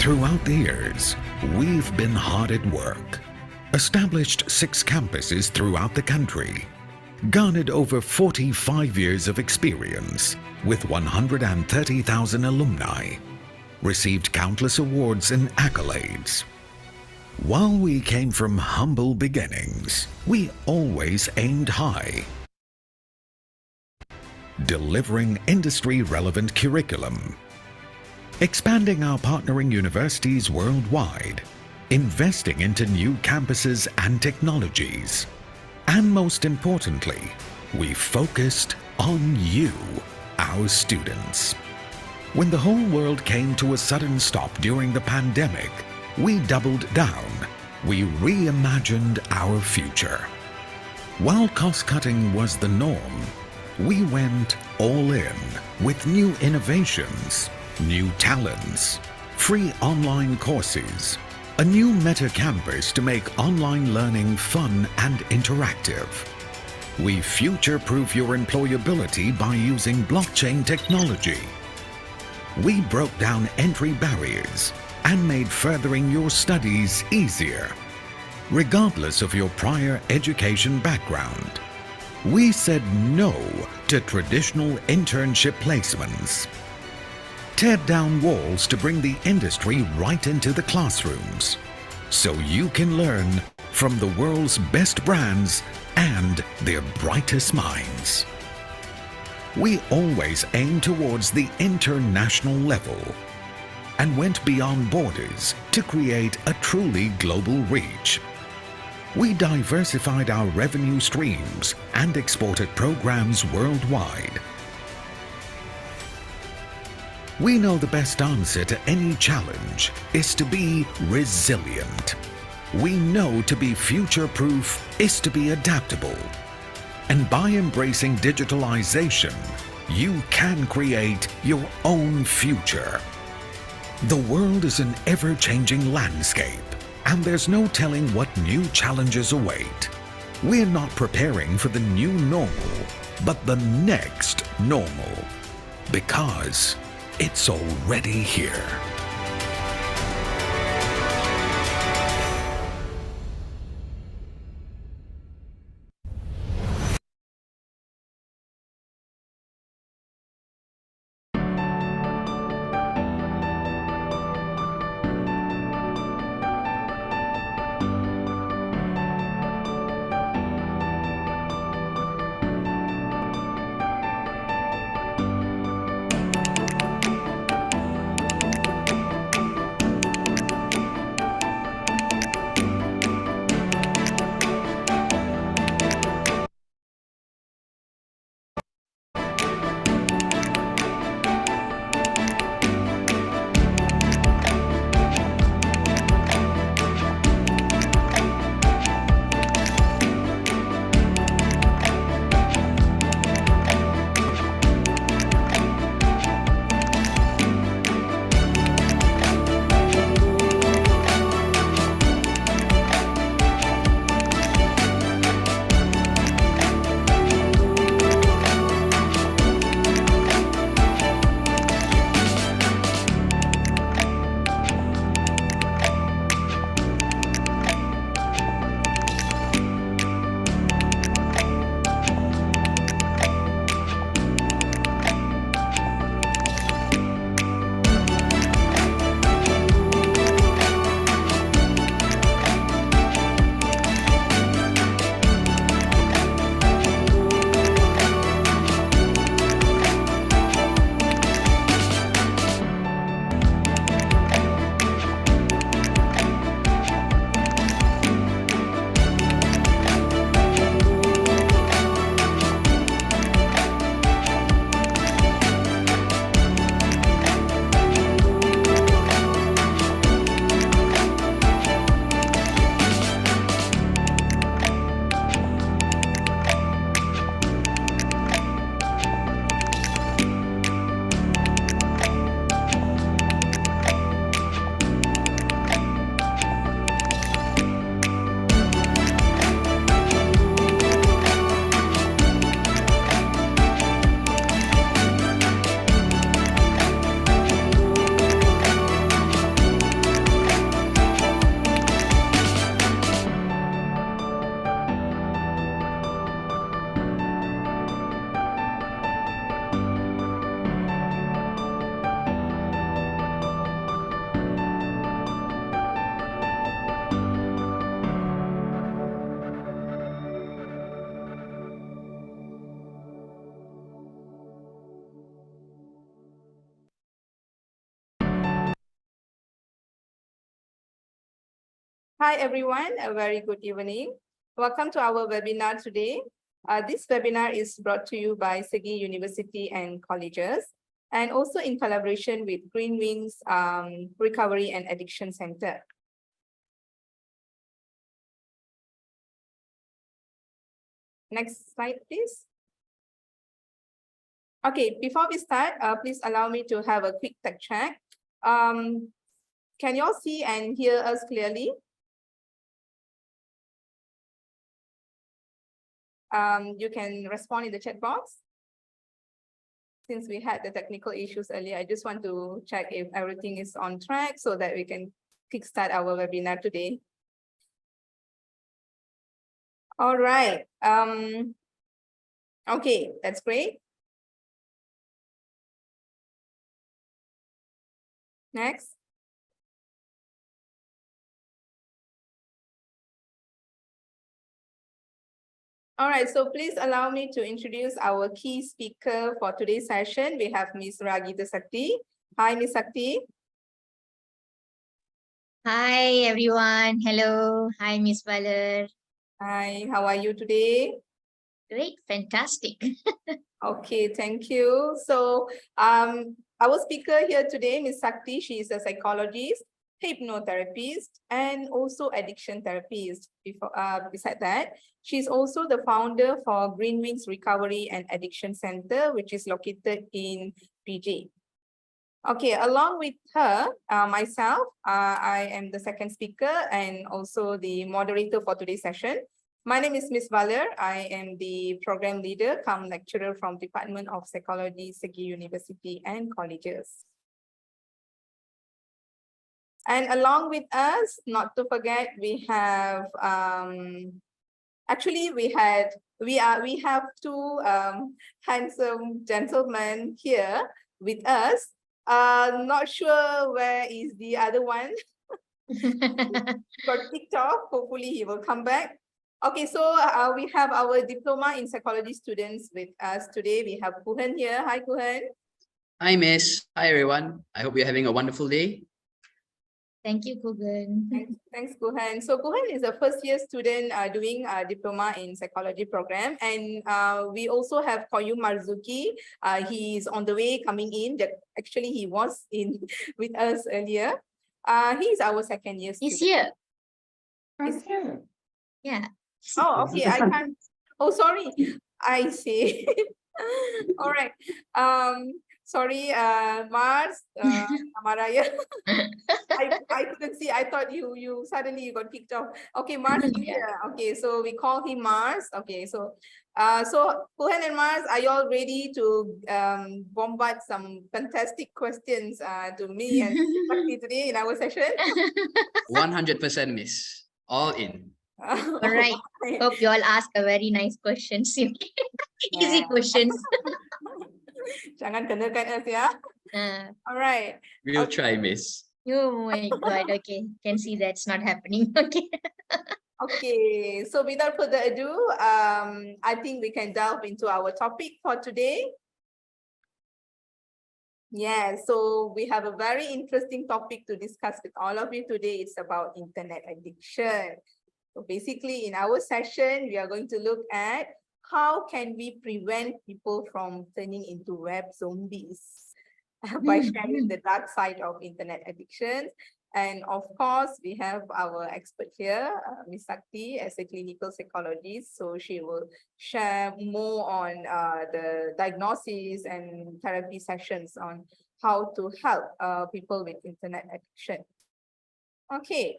Throughout the years, we've been hard at work. Established 6 campuses throughout the country. Garnered over 45 years of experience with 130,000 alumni. Received countless awards and accolades. While we came from humble beginnings, we always aimed high. Delivering industry-relevant curriculum. Expanding our partnering universities worldwide. Investing into new campuses and technologies. And most importantly, we focused on you, our students. When the whole world came to a sudden stop during the pandemic, we doubled down. We reimagined our future. While cost-cutting was the norm, we went all in with new innovations, new talents, free online courses, a new meta campus to make online learning fun and interactive. We future-proof your employability by using blockchain technology. We broke down entry barriers and made furthering your studies easier, regardless of your prior education background. We said no to traditional internship placements. Tear down walls to bring the industry right into the classrooms, so you can learn from the world's best brands and their brightest minds. We always aim towards the international level and went beyond borders to create a truly global reach. We diversified our revenue streams and exported programs worldwide. We know the best answer to any challenge is to be resilient. We know to be future-proof is to be adaptable. And by embracing digitalization, you can create your own future. The world is an ever-changing landscape, and there's no telling what new challenges await. We're not preparing for the new normal, but the next normal, because it's already here. Hi, everyone. A very good evening. Welcome to our webinar today. This webinar is brought to you by SEGi University and Colleges, and also in collaboration with Green Wings Recovery and Addiction Center. Next slide, please. Okay, before we start, please allow me to have a quick tech check. Can you all see and hear us clearly? You can respond in the chat box. Since we had the technical issues earlier, I just want to check if everything is on track so that we can kickstart our webinar today. All right. Okay, that's great. Next. All right, so please allow me to introduce our key speaker for today's session. We have Ms. Ragita Sakti. Hi, Ms. Sakti. Hi, everyone. Hello. Hi, Miss Valer. Hi, how are you today? Great, fantastic. Okay, thank you. So our speaker here today, Ms. Sakti, she is a psychologist, hypnotherapist, and also addiction therapist. Beside that, she's also the founder for Green Wings Recovery and Addiction Center, which is located in PJ. Okay, along with her, myself, I am the second speaker and also the moderator for today's session. My name is Ms. Valer. I am the program leader cum lecturer from Department of Psychology, SEGi University and Colleges. And along with us, not to forget, we have actually we have two handsome gentlemen here with us. Not sure where is the other one. Got kicked off. Hopefully he will come back. Okay, so we have our diploma in psychology students with us today. We have Kuhan here. Hi, Kuhan. Hi, Miss. Hi, everyone. I hope you're having a wonderful day. Thank you, Kugan. Thanks, Kuhan. So Kuhan is a first-year student doing a diploma in psychology program, and we also have Koyu Marzuki. He's on the way coming in. Actually, he was in with us earlier. He's our second-year student. He's here. He's here. Yeah. Oh, okay. I can't. Oh, sorry. I see. All right. Sorry, Mars, Amaraya. I couldn't see. I thought you suddenly got kicked off. Okay, Mars is here. Okay, so we call him Mars. Okay, so Kuhan and Mars, are you all ready to bombard some fantastic questions to me and Sakti today in our session? 100%, Miss. All in. All right. Hope you all ask a very nice questions. Easy questions. Jangan kenakan us ya. All right. We'll try, Miss. Oh my God. Okay. Can see that's not happening. Okay. Okay. So without further ado, I think we can delve into our topic for today. Yeah, so we have a very interesting topic to discuss with all of you today. It's about internet addiction. So basically in our session, we are going to look at how can we prevent people from turning into web zombies by sharing the dark side of internet addiction. And of course, we have our expert here, Ms. Sakti, as a clinical psychologist. So she will share more on the diagnosis and therapy sessions on how to help people with internet addiction. Okay.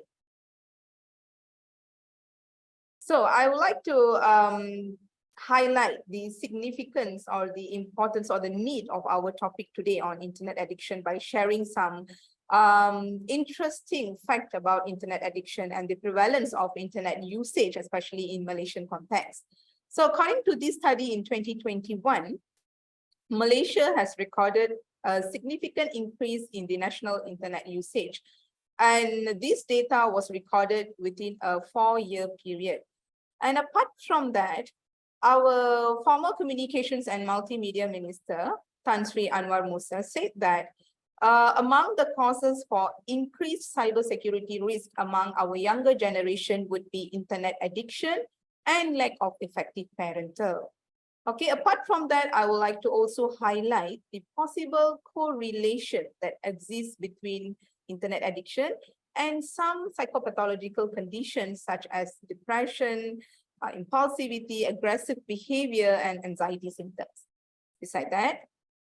So I would like to highlight the significance or the importance or the need of our topic today on internet addiction by sharing some interesting fact about internet addiction and the prevalence of internet usage, especially in Malaysian context. So according to this study in 2021, Malaysia has recorded a significant increase in the national internet usage. And this data was recorded within a 4-year period. And apart from that, our former Communications and Multimedia Minister, Tan Sri Anwar Musa, said that Among the causes for increased cybersecurity risk among our younger generation would be internet addiction and lack of effective parental. Okay, apart from that, I would like to also highlight the possible correlation that exists between internet addiction and some psychopathological conditions such as depression, impulsivity, aggressive behavior, and anxiety symptoms. Besides that,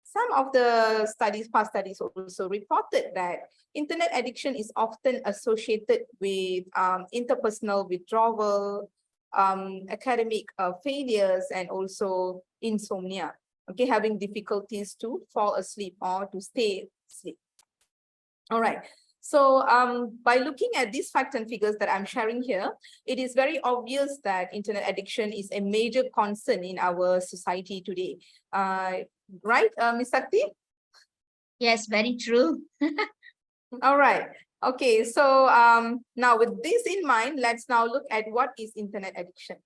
some of the past studies also reported that internet addiction is often associated with interpersonal withdrawal, academic failures, and also insomnia, okay, having difficulties to fall asleep or to stay asleep. All right. So by looking at these facts and figures that I'm sharing here, it is very obvious that internet addiction is a major concern in our society today. Right, Ms. Sakti? Yes, very true. All right. Okay, so now with this in mind, let's now look at what is internet addiction.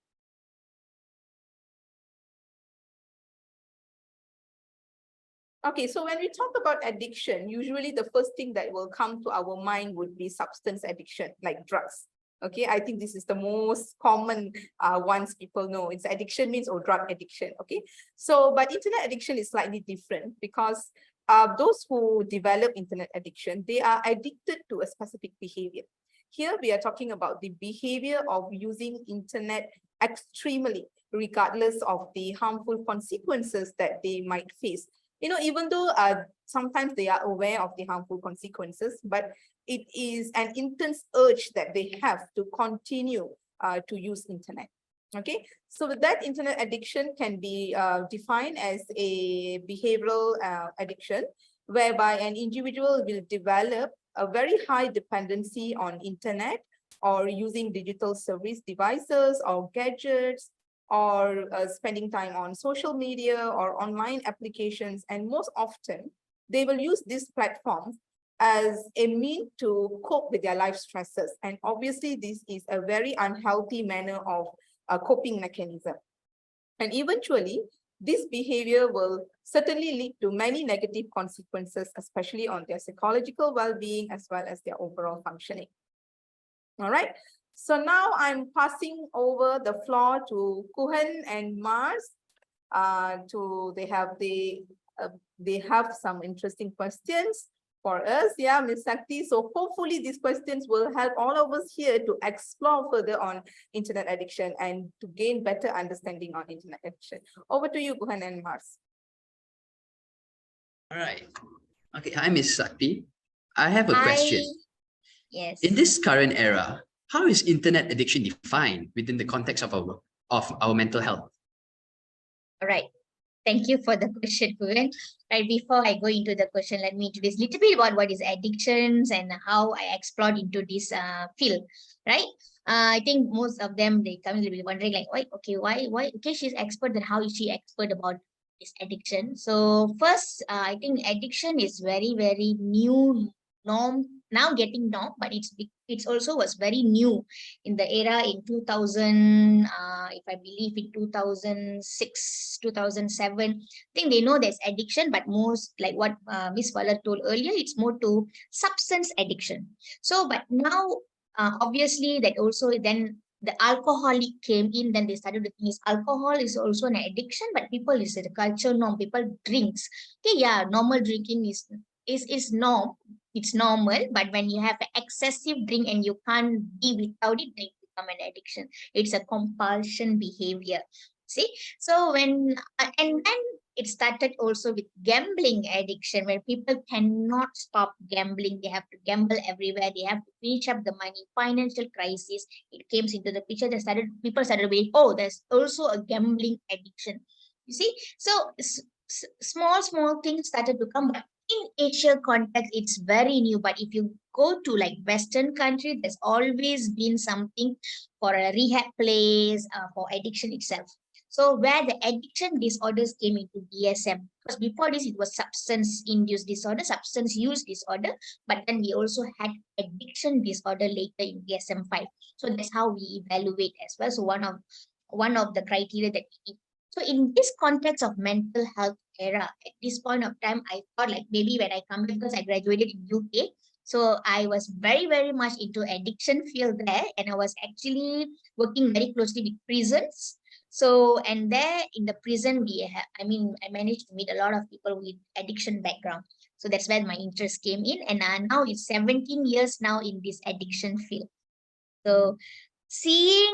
Okay, so when we talk about addiction, usually the first thing that will come to our mind would be substance addiction, like drugs. Okay, I think this is the most common ones people know. It's addiction means or drug addiction. Okay, so but internet addiction is slightly different because those who develop internet addiction, they are addicted to a specific behavior. Here we are talking about the behavior of using internet extremely, regardless of the harmful consequences that they might face. You know, even though sometimes they are aware of the harmful consequences, but it is an intense urge that they have to continue to use internet. Okay, so with that, internet addiction can be defined as a behavioral addiction, whereby an individual will develop a very high dependency on internet or using digital service devices or gadgets, or spending time on social media or online applications. And most often, they will use these platforms as a means to cope with their life stresses. And obviously, this is a very unhealthy manner of coping mechanism. And eventually, this behavior will certainly lead to many negative consequences, especially on their psychological well-being as well as their overall functioning. All right. So now I'm passing over the floor to Kuhan and Mars. They have some interesting questions for us. Yeah, Ms. Sakti. So hopefully these questions will help all of us here to explore further on internet addiction and to gain better understanding on internet addiction. Over to you, Kuhan and Mars. All right. Okay. Hi, Miss Sakti. I have a Hi. question. Yes. In this current era, how is internet addiction defined within the context of our mental health? All right. Thank you for the question, Kuren. Right, before I go into the question, let me introduce a little bit about what is addictions and how I explored into this field, right? I think most of them, they come will be wondering like, why, okay, she's expert, then how is she expert about this addiction? So first, I think addiction is very, very new norm, now getting norm, but it's also was very new in the era in 2000, if I believe in 2006, 2007. I think they know there's addiction, but most like what Miss Fala told earlier, it's more to substance addiction. So, but now, obviously, that also then the alcoholic came in, then they started to think alcohol is also an addiction, but people is a culture norm, people drinks. Okay, yeah, normal drinking is norm, it's normal, but when you have an excessive drink and you can't be without it, then it become an addiction. It's a compulsion behavior. See, so when and then it started also with gambling addiction, where people cannot stop gambling. They have to gamble everywhere. They have to finish up the money. Financial crisis, it came into the picture. People started being, oh, there's also a gambling addiction. You see, so small things started to come, but in Asia context, it's very new. But if you go to like Western country, there's always been something for a rehab place, for addiction itself. So where the addiction disorders came into DSM, because before this it was substance-induced disorder, substance use disorder, but then we also had addiction disorder later in DSM-5. So that's how we evaluate as well. So one of the criteria that we need. So in this context of mental health era. At this point of time, I thought like maybe when I come back, because I graduated in UK, so I was very, very much into addiction field there, and I was actually working very closely with prisons. So, and there in the prison, I mean, I managed to meet a lot of people with addiction background. So that's where my interest came in. And now it's 17 years now in this addiction field. So seeing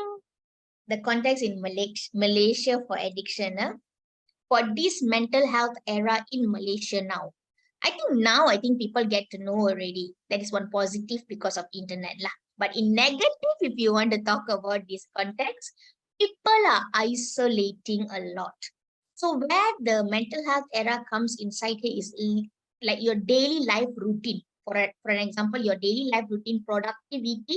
the context in Malaysia for addiction, for this mental health era in Malaysia now, I think people get to know already. That is one positive because of internet lah. But in negative, if you want to talk about this context, people are isolating a lot. So where the mental health era comes inside here is like your daily life routine. For an example, your daily life routine productivity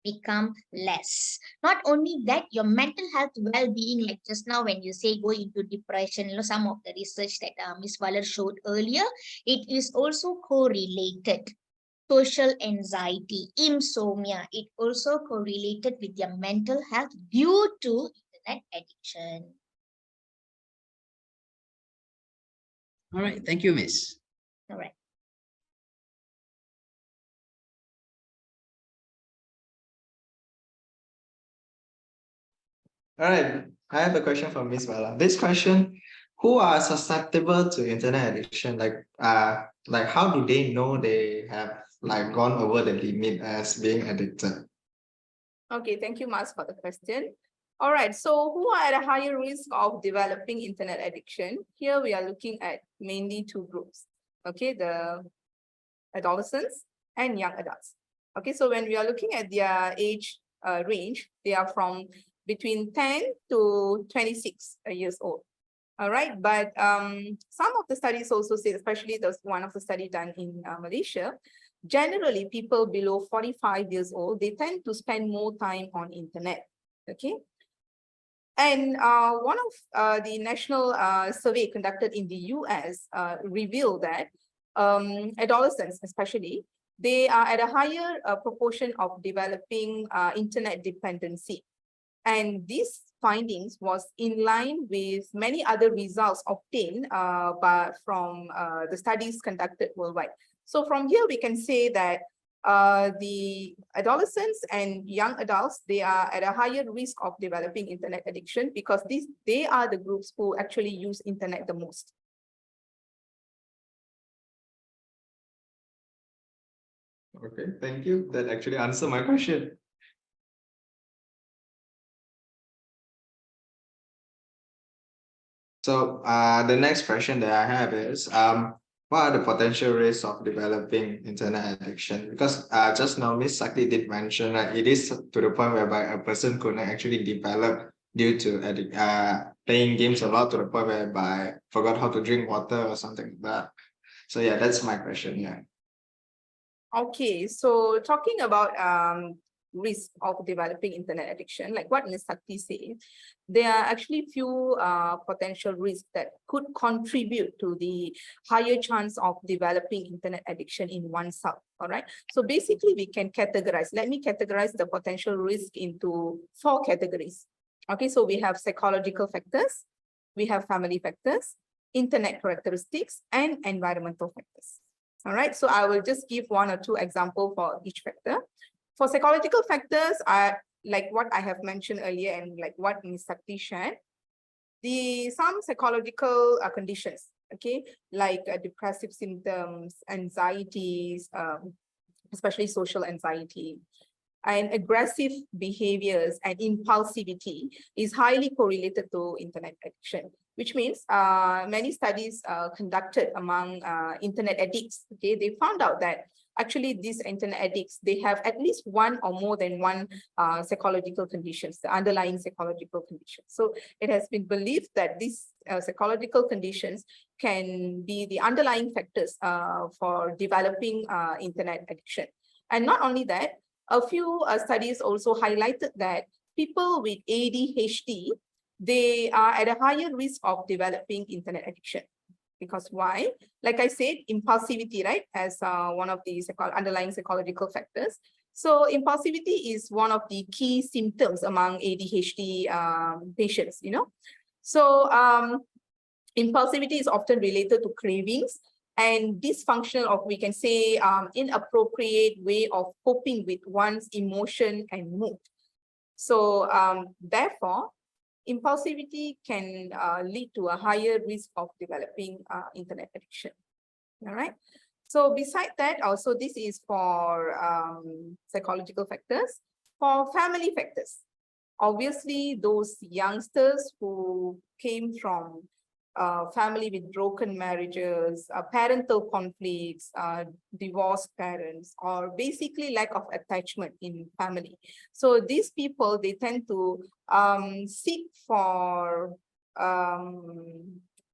become less. Not only that, your mental health well-being, like just now when you say go into depression, some of the research that Ms. Waller showed earlier, it is also correlated. Social anxiety, insomnia, it also correlated with your mental health due to internet addiction. All right, thank you, Miss. All right. All right, I have a question from Miss Vala. This question, who are susceptible to internet addiction? Like how do they know they have like gone over the limit as being addicted? Okay, thank you, Mas, for the question. All right, so who are at a higher risk of developing internet addiction? Here we are looking at mainly two groups. Okay, the adolescents and young adults. Okay, so when we are looking at their age range, they are from between 10 to 26 years old. All right, but some of the studies also say, especially there's one of the study done in Malaysia, generally people below 45 years old, they tend to spend more time on internet. Okay. And one of the national survey conducted in the US revealed that adolescents especially, they are at a higher proportion of developing internet dependency. And these findings was in line with many other results obtained from the studies conducted worldwide. So from here, we can say that the adolescents and young adults, they are at a higher risk of developing internet addiction because they are the groups who actually use internet the most. Okay, thank you. That actually answered my question. So the next question that I have is, what are the potential risks of developing internet addiction? Because just now Ms. Sakti did mention that it is to the point whereby a person could actually develop due to playing games a lot to the point whereby forgot how to drink water or something like that. So yeah, that's my question. Yeah. Okay, so talking about risk of developing internet addiction, like what Ms. Sakti said, there are actually few potential risks that could contribute to the higher chance of developing internet addiction in oneself. All right. So basically, we can categorize. Let me categorize the potential risk into 4 categories. Okay, so we have psychological factors, we have family factors, internet characteristics, and environmental factors. All right, so I will just give 1 or 2 examples for each factor. For psychological factors, like what I have mentioned earlier and like what Ms. Sakti shared, some psychological conditions, okay, like depressive symptoms, anxieties, especially social anxiety, and aggressive behaviors and impulsivity is highly correlated to internet addiction, which means many studies conducted among internet addicts, okay, they found out that actually these internet addicts, they have at least 1 or more than 1 psychological conditions, the underlying psychological conditions. So it has been believed that these psychological conditions can be the underlying factors for developing internet addiction. And not only that, a few studies also highlighted that people with ADHD, they are at a higher risk of developing internet addiction. Because why? Like I said, impulsivity, right, as one of the underlying psychological factors. So impulsivity is one of the key symptoms among ADHD patients, you know. So Impulsivity is often related to cravings and dysfunctional, or we can say inappropriate way of coping with one's emotion and mood. So therefore, impulsivity can lead to a higher risk of developing internet addiction. All right. So beside that, also this is for psychological factors. For family factors, obviously those youngsters who came from family with broken marriages, parental conflicts, divorced parents, or basically lack of attachment in family. So these people, they tend to seek for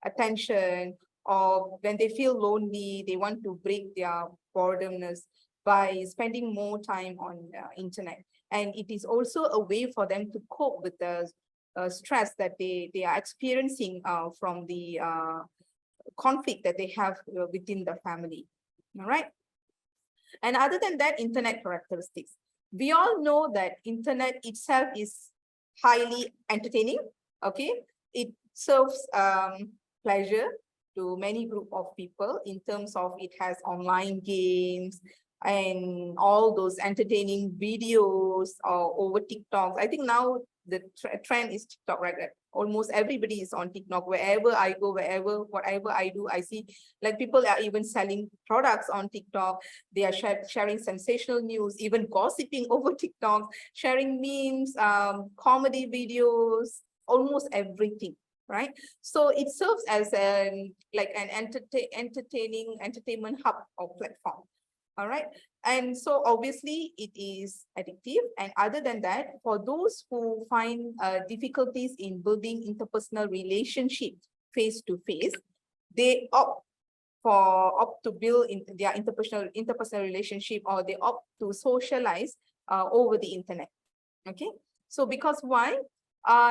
attention, or when they feel lonely, they want to break their boredomness by spending more time on internet. And it is also a way for them to cope with the stress that they are experiencing from the conflict that they have within the family. All right. And other than that, internet characteristics. We all know that internet itself is highly entertaining. Okay. It serves pleasure to many group of people in terms of it has online games and all those entertaining videos over TikToks. I think now the trend is TikTok, right? Almost everybody is on TikTok. Wherever I go, whatever I do, I see like people are even selling products on TikTok. They are sharing sensational news, even gossiping over TikTok, sharing memes, comedy videos, almost everything. Right, so it serves as an entertainment hub or platform. All right, and so obviously it is addictive. And other than that, for those who find difficulties in building interpersonal relationships face to face, they opt to build in their interpersonal relationship, or they opt to socialize over the internet. Okay, so because why?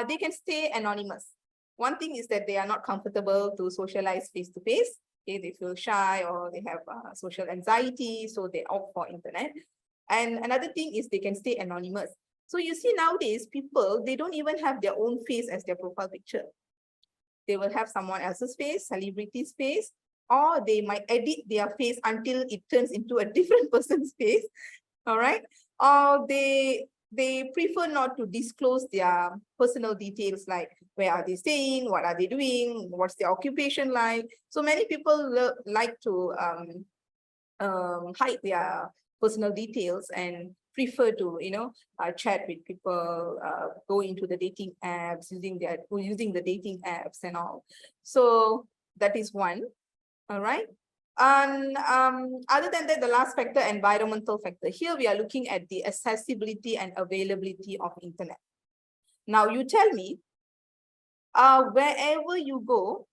They can stay anonymous. One thing is that they are not comfortable to socialize face to face. Okay, they feel shy or they have social anxiety, so they opt for internet. And another thing is they can stay anonymous. So you see nowadays people, they don't even have their own face as their profile picture. They will have someone else's face, celebrity's face, or they might edit their face until it turns into a different person's face. All right. Or they prefer not to disclose their personal details, like where are they staying, what are they doing, what's their occupation like. So many people like to hide their personal details and prefer to chat with people, go into the dating apps, using the dating apps and all. So that is one. All right. And other than that, the last factor, environmental factor. Here we are looking at the accessibility and availability of internet. Now you tell me, wherever you go,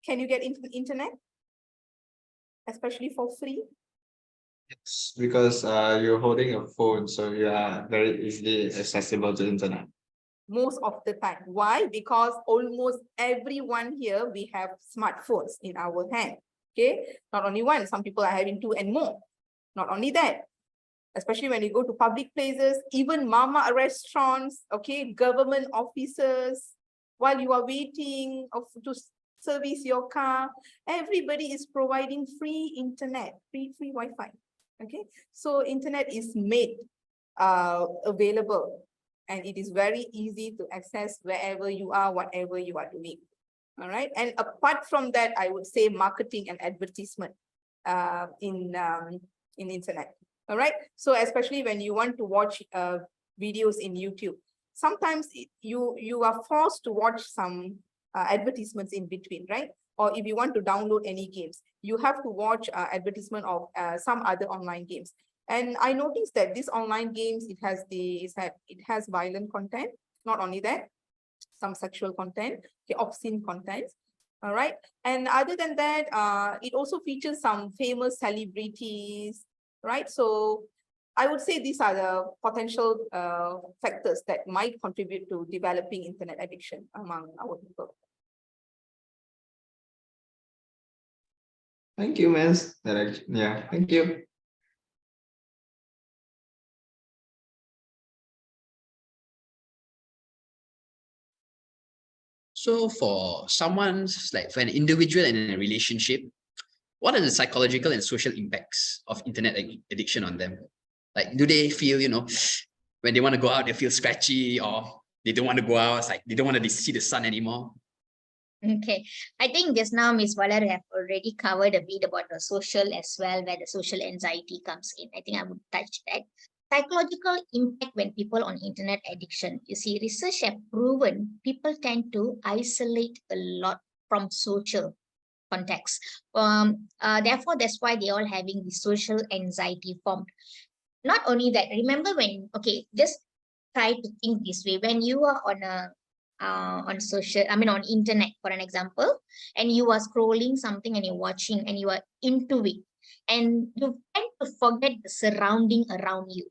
can you get internet? Especially for free? Yes, because you're holding a phone, so you are very easily accessible to internet. Most of the time. Why? Because almost everyone here, we have smartphones in our hand. Okay, not only one, some people are having two and more. Not only that, especially when you go to public places, even mama restaurants, okay, government offices, while you are waiting to service your car, everybody is providing free internet, free Wi-Fi. Okay, so internet is made available, and it is very easy to access wherever you are, whatever you are doing. All right. And apart from that, I would say marketing and advertisement in internet. All right. So especially when you want to watch videos in YouTube, sometimes you are forced to watch some advertisements in between, right? Or if you want to download any games, you have to watch advertisement of some other online games. And I noticed that this online games, it has violent content. Not only that, some sexual content, okay, obscene content. All right. And other than that, it also features some famous celebrities, right? So I would say these are the potential factors that might contribute to developing internet addiction among our people. Thank you, Miss. Yeah, thank you. So for someone's like for an individual in a relationship, what are the psychological and social impacts of internet addiction on them? Like, do they feel, when they want to go out, they feel scratchy, or they don't want to go out, it's like they don't want to see the sun anymore? Okay, I think just now Ms. Valer have already covered a bit about the social as well, where the social anxiety comes in. I think I would touch that. Psychological impact when people on internet addiction. You see, research have proven people tend to isolate a lot from social context. Therefore, that's why they all having the social anxiety formed. Not only that, remember when, okay, just try to think this way. When you are on social, on internet, for an example, and you are scrolling something and you're watching and you are into it, and you tend to forget the surrounding around you.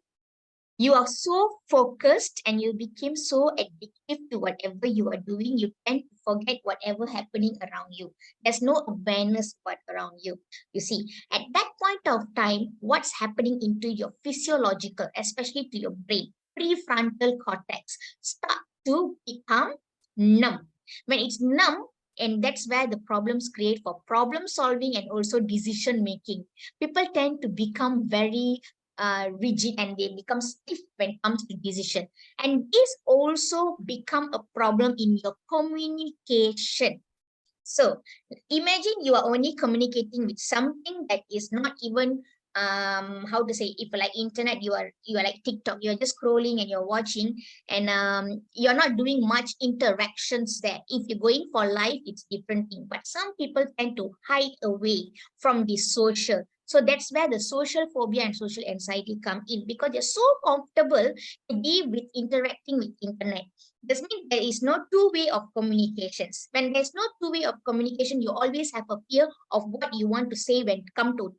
You are so focused and you became so addictive to whatever you are doing, you tend to forget whatever happening around you. There's no awareness what around you. You see, at that point of time, what's happening into your physiological, especially to your brain, prefrontal cortex, start to become numb. When it's numb, and that's where the problems create for problem solving and also decision making. People tend to become very rigid and they become stiff when it comes to decision. And this also become a problem in your communication. So imagine you are only communicating with something that is not even how to say, if like internet, you are like TikTok, you're just scrolling and you're watching, and you're not doing much interactions there. If you're going for live, it's different thing, but some people tend to hide away from the social. So that's where the social phobia and social anxiety come in, because they're so comfortable to be with interacting with internet. This means there is no two-way of communications. When there's no two-way of communication, you always have a fear of what you want to say when it come to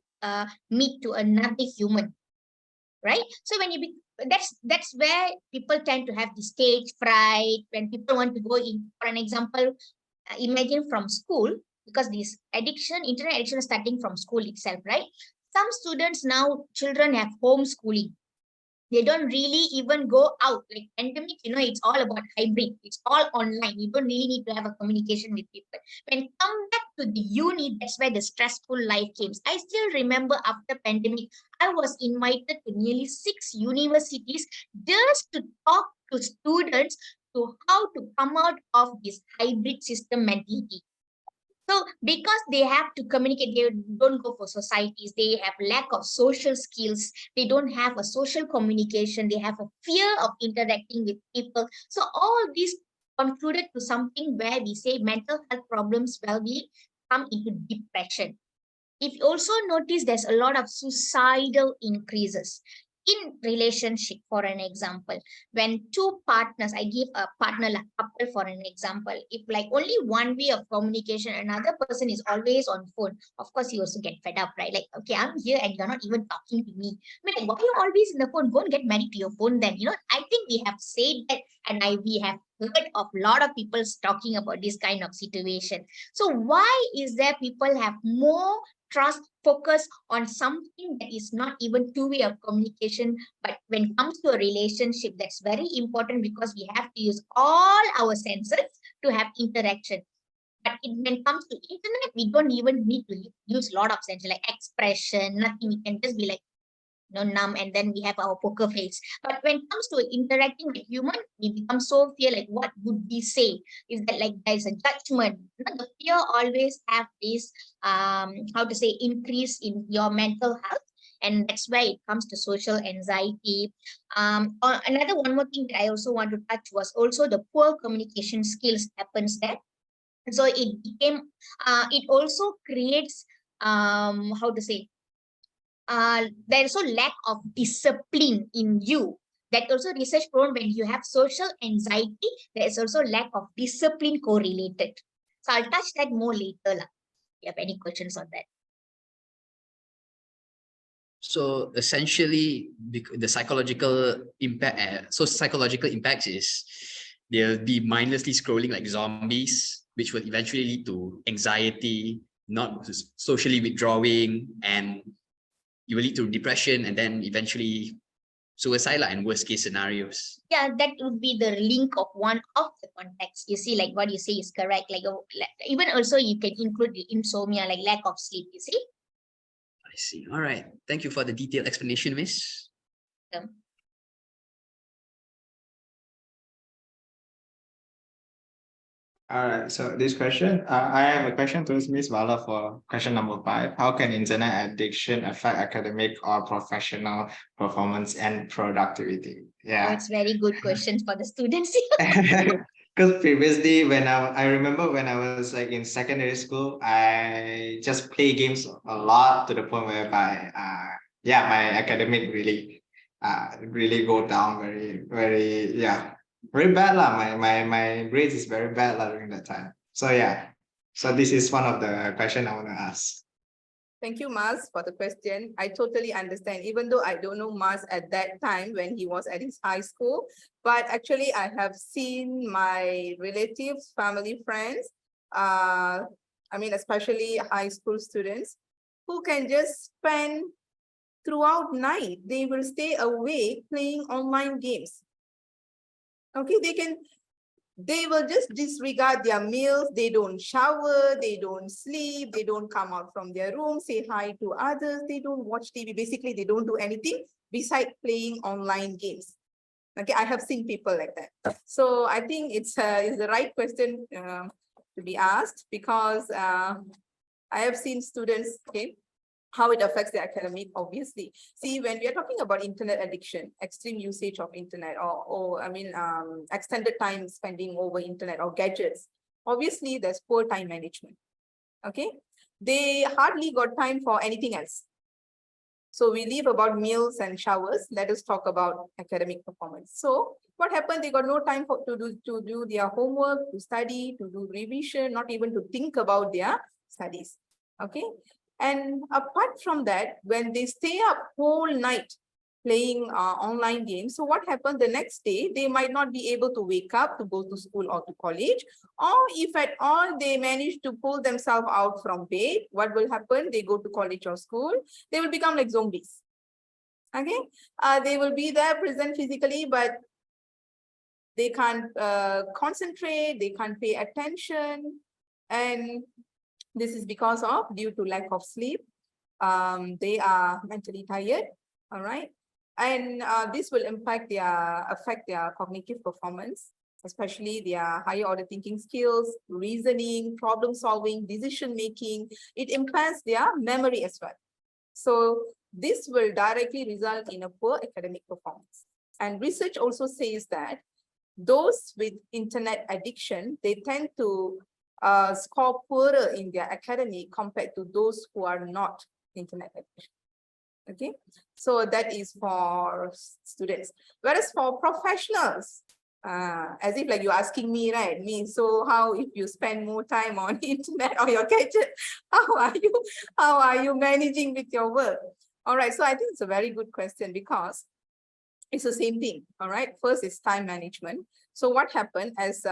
meet to another human, right? So when that's where people tend to have the stage fright when people want to go in. For an example, imagine from school, because this addiction, internet addiction, is starting from school itself, right? Some students now, children have homeschooling. They don't really even go out. Like pandemic, it's all about hybrid. It's all online. You don't really need to have a communication with people. When come back to the uni, that's where the stressful life came. I still remember after pandemic, I was invited to nearly 6 universities just to talk to students to how to come out of this hybrid system mentality. So because they have to communicate, they don't go for societies, they have lack of social skills, they don't have a social communication, they have a fear of interacting with people. So all these concluded to something where we say mental health problems, well-being, come into depression. If you also notice, there's a lot of suicidal increases in relationship. For an example, when two partners, I give a partner, like couple for an example, if like only one way of communication, another person is always on phone, of course you also get fed up, right? Like, okay, I'm here and you're not even talking to me. I mean, why are you always in the phone? Go and get married to your phone then. I think we have said that, and we have heard of a lot of people talking about this kind of situation. So why is there people have more trust, focus on something that is not even two-way of communication? But when it comes to a relationship, that's very important, because we have to use all our senses to have interaction. But when it comes to internet, we don't even need to use a lot of sense, like expression, nothing. We can just be like, numb, and then we have our poker face. But when it comes to interacting with human, we become so fear, like what would we say? Is that like there's a judgment? The fear always have this how to say, increase in your mental health. And that's where it comes to social anxiety. Another one more thing that I also want to touch was also the poor communication skills happens there. So it became it also creates how to say, there's also lack of discipline in you. That also research proven when you have social anxiety, there is also lack of discipline correlated. So I'll touch that more later. If you have any questions on that. So essentially, the psychological impact, psychological impacts is they'll be mindlessly scrolling like zombies, which will eventually lead to anxiety, not socially withdrawing, and you will lead to depression, and then eventually suicide and worst case scenarios. Yeah, that would be the link of one of the context. You see, like what you say is correct. Even also you can include the insomnia, like lack of sleep. You see. I see. All right. Thank you for the detailed explanation, Miss. All right, so this question, I have a question to Miss Vala for question number 5. How can internet addiction affect academic or professional performance and productivity? Oh, Yeah, it's very good questions for the students. because previously when I remember when I was like in secondary school, I just play games a lot to the point whereby yeah, my academic really go down very very bad lah. My grades is very bad lah during that time. So yeah, so this is one of the question I want to ask. Thank you, Mars, for the question. I totally understand, even though I don't know Mars at that time when he was at his high school, but actually I have seen my relatives, family, friends, I mean, especially high school students who can just spend throughout night. They will stay awake playing online games. Okay, they will just disregard their meals. They don't shower, they don't sleep, they don't come out from their room, say hi to others, they don't watch TV. Basically, they don't do anything besides playing online games. Okay, I have seen people like that. So I think it's the right question to be asked, because I have seen students, okay, how it affects the academic, obviously. See, when we are talking about internet addiction, extreme usage of internet, or extended time spending over internet or gadgets, obviously there's poor time management, okay? They hardly got time for anything else. So we leave about meals and showers. Let us talk about academic performance. So what happened? They got no time to do their homework, to study, to do revision, not even to think about their studies, okay? And apart from that, when they stay up whole night playing online games, so what happened the next day, they might not be able to wake up to go to school or to college, or if at all they manage to pull themselves out from bed, what will happen? They go to college or school, they will become like zombies. Okay, they will be there present physically, but they can't concentrate, they can't pay attention, and this is because of due to lack of sleep. They are mentally tired, all right? And this will affect their cognitive performance, especially their higher order thinking skills, reasoning, problem solving, decision making. It impairs their memory as well. So this will directly result in a poor academic performance. And research also says that those with internet addiction, they tend to score poorer in their academic compared to those who are not internet addiction. Okay, so that is for students. Whereas for professionals, as if like you're asking me, right? Me, so how if you spend more time on internet or your gadget, how are you managing with your work? All right, so I think it's a very good question, because it's the same thing. All right, first is time management. So what happened as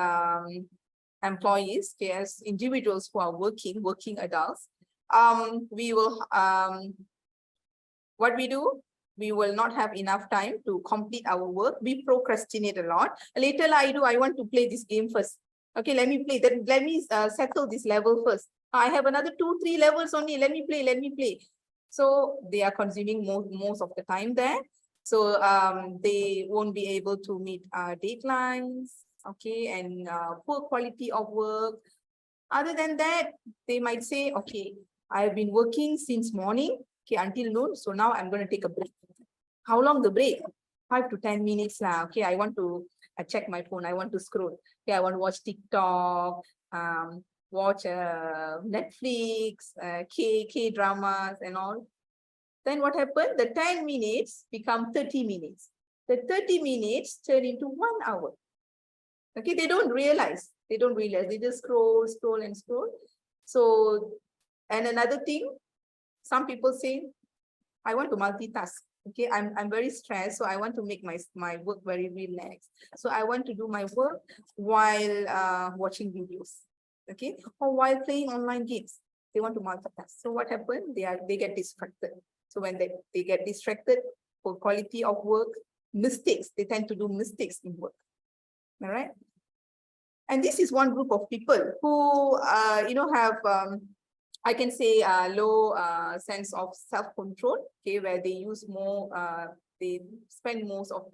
employees, okay, as individuals who are working adults, we will what we do, we will not have enough time to complete our work. We procrastinate a lot. Later I want to play this game first. Okay, let me play that. Let me settle this level first. I have another 2-3 levels only. Let me play. So they are consuming most of the time there. So they won't be able to meet deadlines, okay, and poor quality of work. Other than that, they might say, okay, I've been working since morning, okay, until noon. So now I'm going to take a break. How long the break? 5 to 10 minutes. Okay, I want to check my phone. I want to scroll. Okay, I want to watch TikTok, watch Netflix, K dramas and all. Then what happened? The 10 minutes become 30 minutes. The 30 minutes turn into 1 hour. Okay, they don't realize. They just scroll. So, and another thing, some people say, I want to multitask. Okay, I'm very stressed, so I want to make my work very relaxed. So I want to do my work while watching videos. Okay, or while playing online games. They want to multitask. So what happened? They get distracted. So when they get distracted, for quality of work mistakes. They tend to do mistakes in work. All right. And this is one group of people who, have, I can say, low sense of self-control, okay, where they use more, they spend most of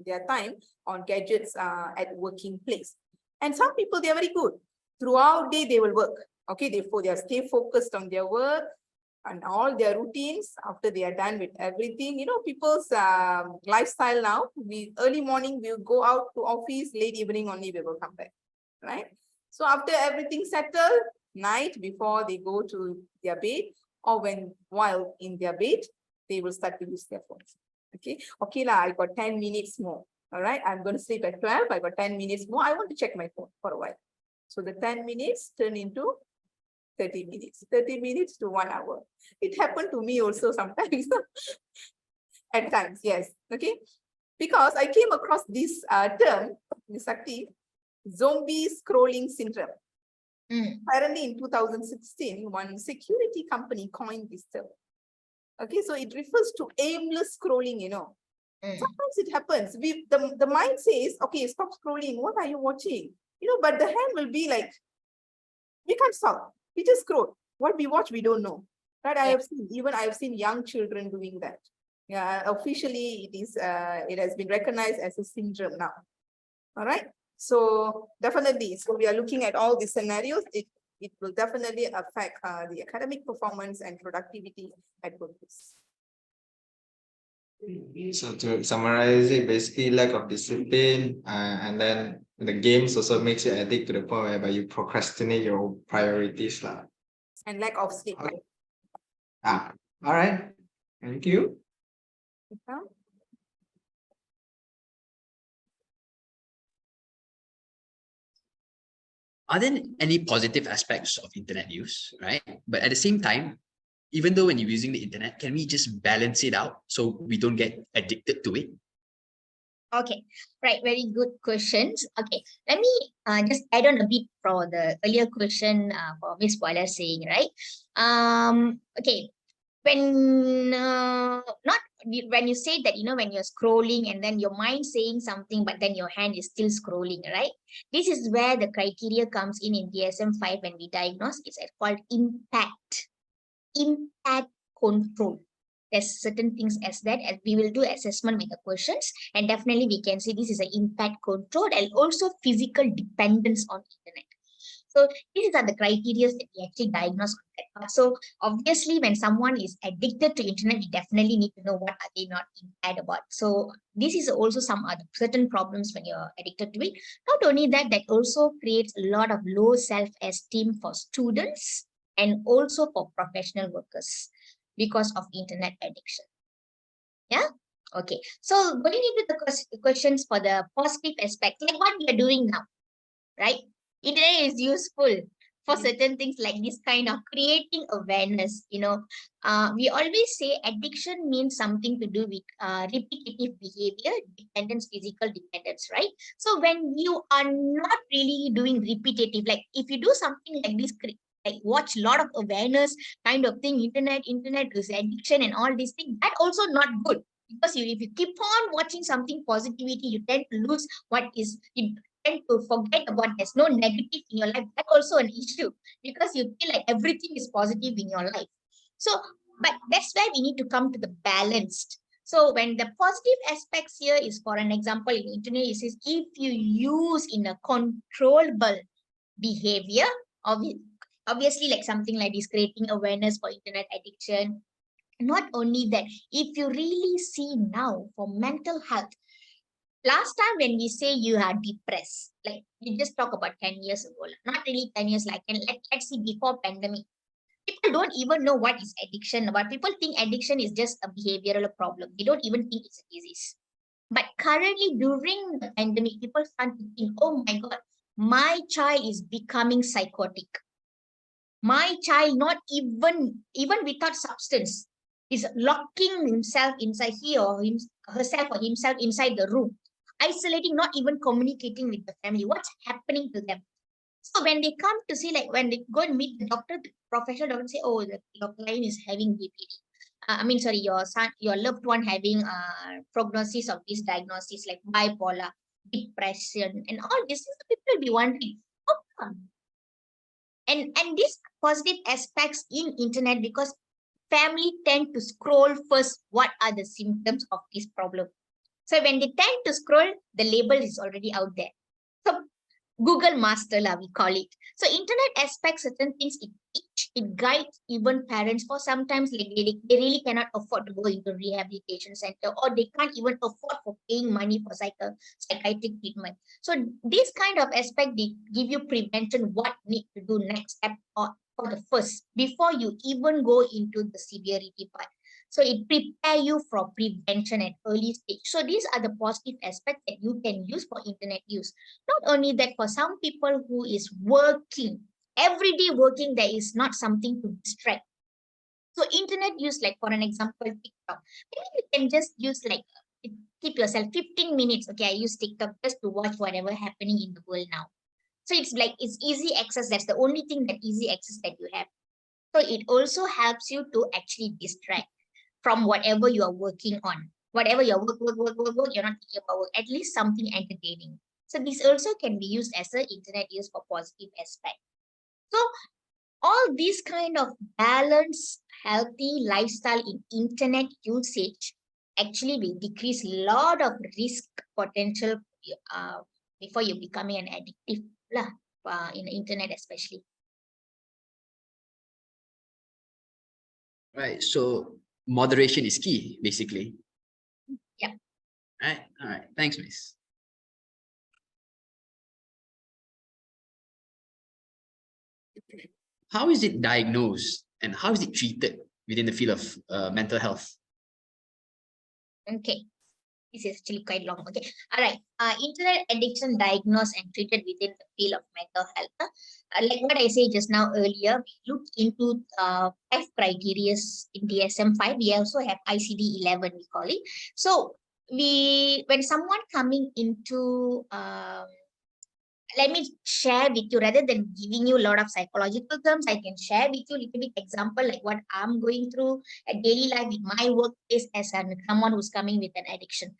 their time on gadgets at working place. And some people, they are very good. Throughout day, they will work. Okay, they stay focused on their work and all their routines after they are done with everything. People's lifestyle now, early morning, we'll go out to office, late evening only we will come back, right? So after everything settled, night before they go to their bed, or while in their bed, they will start to use their phones. Okay lah, I got 10 minutes more. All right, I'm going to sleep at 12. I got 10 minutes more. I want to check my phone for a while. So the 10 minutes turn into 30 minutes, 30 minutes to 1 hour. It happened to me also sometimes. At times, yes. Okay. Because I came across this term, Ms. Sakti, zombie scrolling syndrome. Apparently in 2016, one security company coined this term. Okay, so it refers to aimless scrolling, Sometimes it happens. The mind says, okay, stop scrolling. What are you watching? But the hand will be like, we can't stop. We just scroll. What we watch, we don't know. Right? I have seen young children doing that. Yeah, officially it has been recognized as a syndrome now. All right. So definitely, so we are looking at all these scenarios. It will definitely affect the academic performance and productivity at workplace. So to summarize it, basically lack of discipline, and then the games also makes you addict to the point whereby you procrastinate your priorities. And lack of sleep. Okay. All right. Thank you. Okay. Are there any positive aspects of internet use, right? But at the same time, even though when you're using the internet, can we just balance it out so we don't get addicted to it? Okay, right, very good questions. Okay, let me just add on a bit for the earlier question for Ms. Boiler saying, right? Okay, when when you say that, when you're scrolling and then your mind saying something, but then your hand is still scrolling, right? This is where the criteria comes in DSM-5 when we diagnose. It's called impact control. There's certain things as that, as we will do assessment with the questions, and definitely we can say this is an impact control and also physical dependence on internet. So these are the criteria that we actually diagnose. So obviously, when someone is addicted to internet, we definitely need to know what are they not impaired about. So this is also some other certain problems when you're addicted to it. Not only that, that also creates a lot of low self-esteem for students and also for professional workers because of internet addiction. Yeah. Okay. So going into the questions for the positive aspect, like what we are doing now, right? Internet is useful for certain things like this kind of creating awareness. We always say addiction means something to do with repetitive behavior, dependence, physical dependence, right? So when you are not really doing repetitive, like if you do something like this, like watch a lot of awareness kind of thing, internet is addiction and all these things, that also not good. Because if you keep on watching something positivity, you tend to lose what is, you tend to forget about there's no negative in your life. That's also an issue because you feel like everything is positive in your life. So, but that's where we need to come to the balanced. So when the positive aspects here is, for an example, in internet, it says if you use in a controllable behavior, obviously like something like this, creating awareness for internet addiction. Not only that, if you really see now for mental health, last time when we say you are depressed, like you just talk about 10 years ago, not really 10 years, like let's see before pandemic, people don't even know what is addiction. But people think addiction is just a behavioral problem. They don't even think it's a disease. But currently during the pandemic, people start to think, oh my God, my child is becoming psychotic. My child, not even without substance, is locking himself inside herself or himself inside the room, isolating, not even communicating with the family. What's happening to them? So when they come to see, like when they go and meet the doctor, the professional doctor say, oh, your client is having BPD. sorry, your son, your loved one having prognosis of this diagnosis like bipolar, depression, and all this, people will be wondering, how come? And these positive aspects in internet, because family tend to scroll first what are the symptoms of this problem. So when they tend to scroll, the label is already out there. So Google Master, we call it. So internet aspects certain things, it guides even parents, for sometimes like they really cannot afford to go into rehabilitation center, or they can't even afford for paying money for psychiatric treatment. So this kind of aspect, they give you prevention, what need to do next step, or for the first, before you even go into the severity part. So it prepare you for prevention at early stage. So these are the positive aspects that you can use for internet use. Not only that, for some people who is working, everyday working, there is not something to distract. So internet use, like for an example, TikTok. Maybe you can just use like, keep yourself 15 minutes. Okay, I use TikTok just to watch whatever happening in the world now. So it's like, it's easy access. That's the only thing that easy access that you have. So it also helps you to actually distract from whatever you are working on. Whatever your work, you're not thinking about work, at least something entertaining. So this also can be used as an internet use for positive aspect. So all these kind of balanced, healthy lifestyle in internet usage actually will decrease a lot of risk potential before you becoming an addictive in the internet especially. Right. So moderation is key, basically. Yeah. Right. All right. Thanks, Miss. How is it diagnosed and how is it treated within the field of mental health? Okay. This is actually quite long. Okay. All right. Internet addiction diagnosed and treated within the field of mental health. Like what I said just now earlier, we looked into 5 criteria in DSM-5. We also have ICD-11, we call it. So when someone coming into let me share with you, rather than giving you a lot of psychological terms, I can share with you a little bit example like what I'm going through at daily life in my workplace as someone who's coming with an addiction.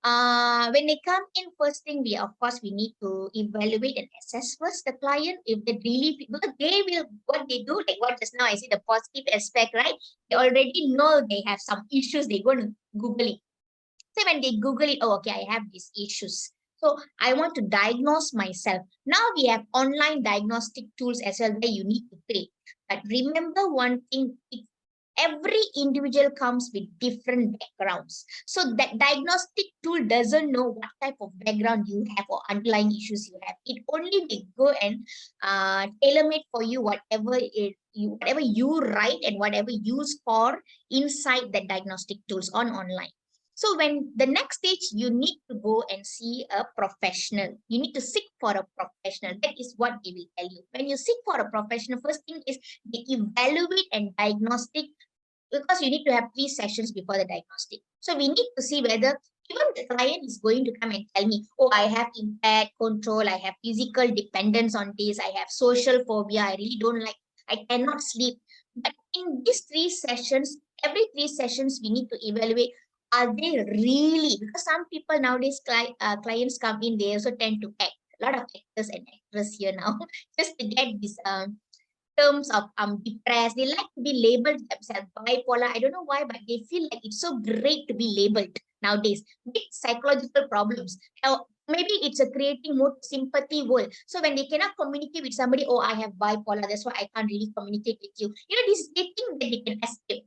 When they come in, first thing we need to evaluate and assess first the client if they really, because they will, what they do, like what just now I see the positive aspect, right? They already know they have some issues, they're going to Google it. So when they Google it, oh, okay, I have these issues. So I want to diagnose myself. Now we have online diagnostic tools as well where you need to pay. But remember one thing, every individual comes with different backgrounds. So that diagnostic tool doesn't know what type of background you have or underlying issues you have. It only will go and tailor-made for you whatever you write and whatever you score inside the diagnostic tools online. So when the next stage, you need to go and see a professional. You need to seek for a professional. That is what they will tell you. When you seek for a professional, first thing is they evaluate and diagnostic, because you need to have 3 sessions before the diagnostic. So we need to see whether even the client is going to come and tell me, oh, I have impact control, I have physical dependence on this, I have social phobia, I really don't like, I cannot sleep. But in these 3 sessions, every 3 sessions, we need to evaluate, are they really, because some people nowadays, clients come in, they also tend to act. A lot of actors and actresses here now, just to get this terms of depressed. They like to be labeled themselves bipolar. I don't know why, but they feel like it's so great to be labeled nowadays. Big psychological problems. Now, maybe it's a creating more sympathy world. So when they cannot communicate with somebody, oh, I have bipolar, that's why I can't really communicate with you. You know, they think that they can escape.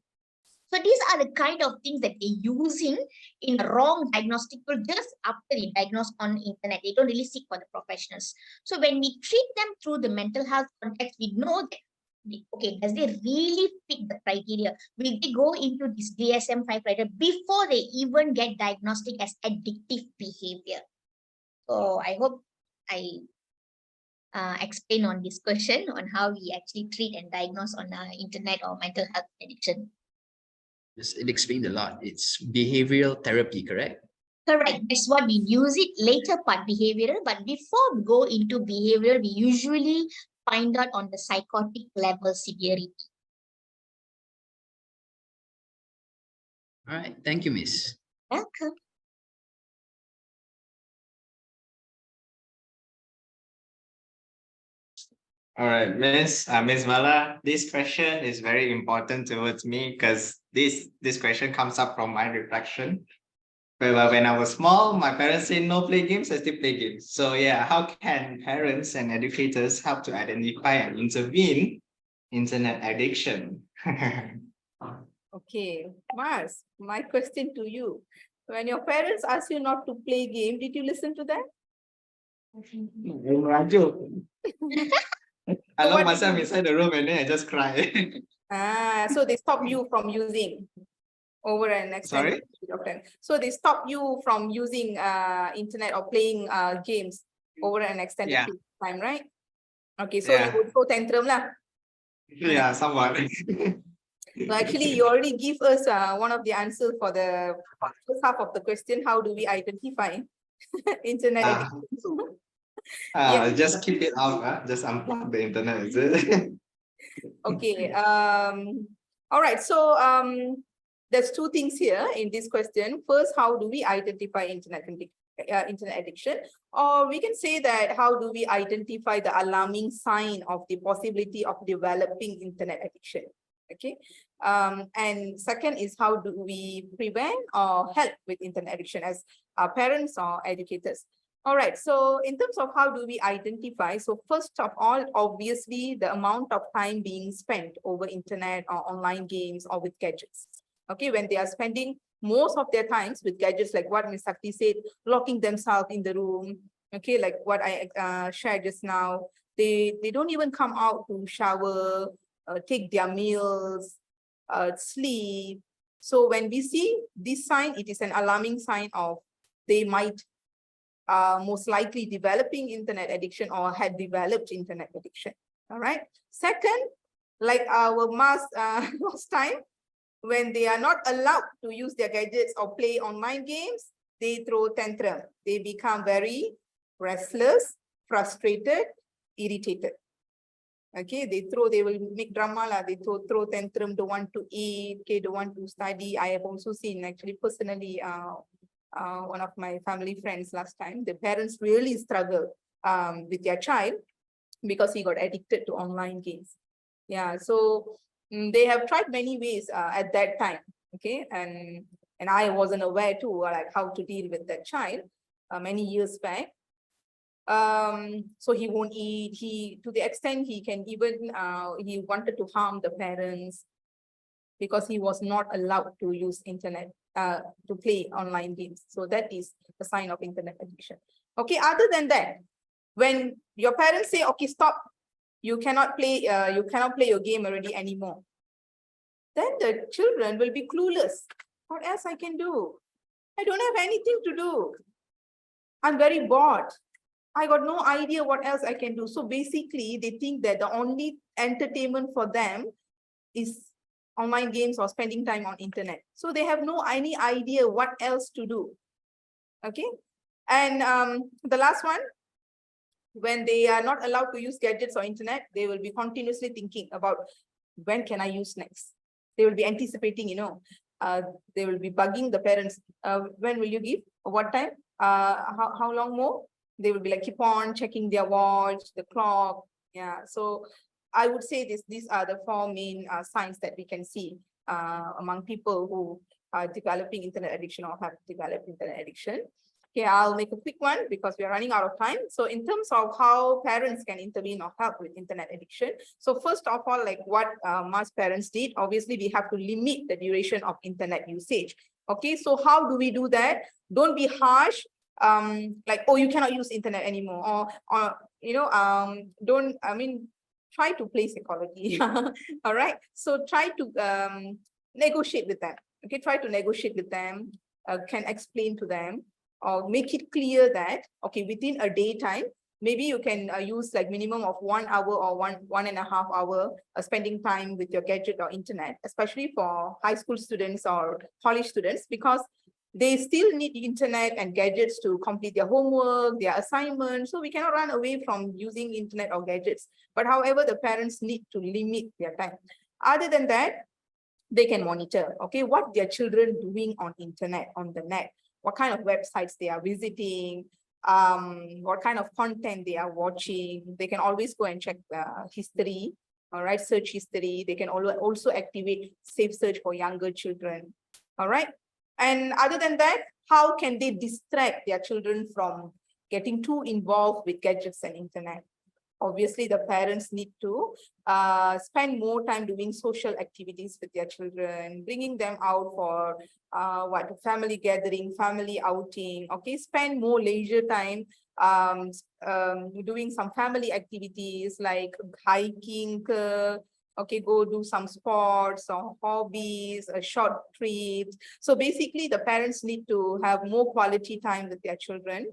So these are the kind of things that they're using in a wrong diagnostic tool just after they diagnose on internet. They don't really seek for the professionals. So when we treat them through the mental health context, we know that, okay, does they really fit the criteria? Will they go into this DSM-5 criteria before they even get diagnostic as addictive behavior? So I hope I explain on this question on how we actually treat and diagnose on internet or mental health addiction. Yes, it explained a lot. It's behavioral therapy, correct? Correct. That's what we use it later part behavioral. But before we go into behavioral, we usually find out on the psychotic level severity. All right. Thank you, Miss. Welcome. All right, Miss Mala, this question is very important towards me because this question comes up from my reflection. When I was small, my parents say no play games, I still play games. So yeah, how can parents and educators help to identify and intervene internet addiction? Okay, Mars, my question to you. When your parents ask you not to play game, did you listen to them? I So lock what did myself you do? inside the room and then I just cry. So they stop you from using over an extended Sorry? period of time. So they stop you from using internet or playing games over an extended Yeah. period of time, right? Okay, so Yeah. you would go tantrum lah. Yeah, somewhat. So actually, you already give us one of the answers for the first half of the question. How do we identify internet Ah. addiction? Yeah. Just keep it out, just unplug the internet, is it? Okay. All right. So there's two things here in this question. First, how do we identify internet addiction? Or we can say that how do we identify the alarming sign of the possibility of developing internet addiction? Okay. And second is how do we prevent or help with internet addiction as parents or educators? All right, so in terms of how do we identify, so first of all, obviously the amount of time being spent over internet or online games or with gadgets. Okay, when they are spending most of their times with gadgets, like what Ms. Sakti said, locking themselves in the room, okay, like what I shared just now, they don't even come out to shower, take their meals, sleep. So when we see this sign, it is an alarming sign of they might most likely developing internet addiction or had developed internet addiction. All right. Second, like our last time, when they are not allowed to use their gadgets or play online games, they throw tantrum. They become very restless, frustrated, irritated. Okay, they will make drama lah. They throw tantrum, don't want to eat, okay, don't want to study. I have also seen actually personally one of my family friends last time, the parents really struggle with their child because he got addicted to online games. Yeah, so they have tried many ways at that time, okay, and I wasn't aware too, like how to deal with that child many years back. So he won't eat, to the extent he can even, he wanted to harm the parents because he was not allowed to use internet to play online games. So that is a sign of internet addiction. Okay, other than that, when your parents say, okay, stop, you cannot play your game already anymore, then the children will be clueless. What else I can do? I don't have anything to do. I'm very bored. I got no idea what else I can do. So basically, they think that the only entertainment for them is online games or spending time on internet. So they have any idea what else to do. Okay. And the last one, when they are not allowed to use gadgets or internet, they will be continuously thinking about when can I use next. They will be anticipating, they will be bugging the parents. When will you give? What time? How long more? They will be like, keep on checking their watch, the clock. Yeah. So I would say these are the four main signs that we can see among people who are developing internet addiction or have developed internet addiction. Okay, I'll make a quick one because we are running out of time. So in terms of how parents can intervene or help with internet addiction. So first of all, like what most parents did, obviously we have to limit the duration of internet usage. Okay, so how do we do that? Don't be harsh. Like, oh, you cannot use internet anymore, or try to play psychology. All right, so try to negotiate with them. Okay, try to negotiate with them, can explain to them, or make it clear that, okay, within a daytime, maybe you can use like minimum of 1 hour or one and a half hour spending time with your gadget or internet, especially for high school students or college students, because they still need internet and gadgets to complete their homework, their assignments. So we cannot run away from using internet or gadgets. But however, the parents need to limit their time. Other than that, they can monitor, okay, what their children doing on internet, on the net, what kind of websites they are visiting, what kind of content they are watching. They can always go and check the history, all right, search history. They can also activate safe search for younger children, all right. And other than that, how can they distract their children from getting too involved with gadgets and internet? Obviously, the parents need to spend more time doing social activities with their children, bringing them out for family gathering, family outing, okay, spend more leisure time doing some family activities like hiking, okay, go do some sports or hobbies, a short trips. So basically, the parents need to have more quality time with their children,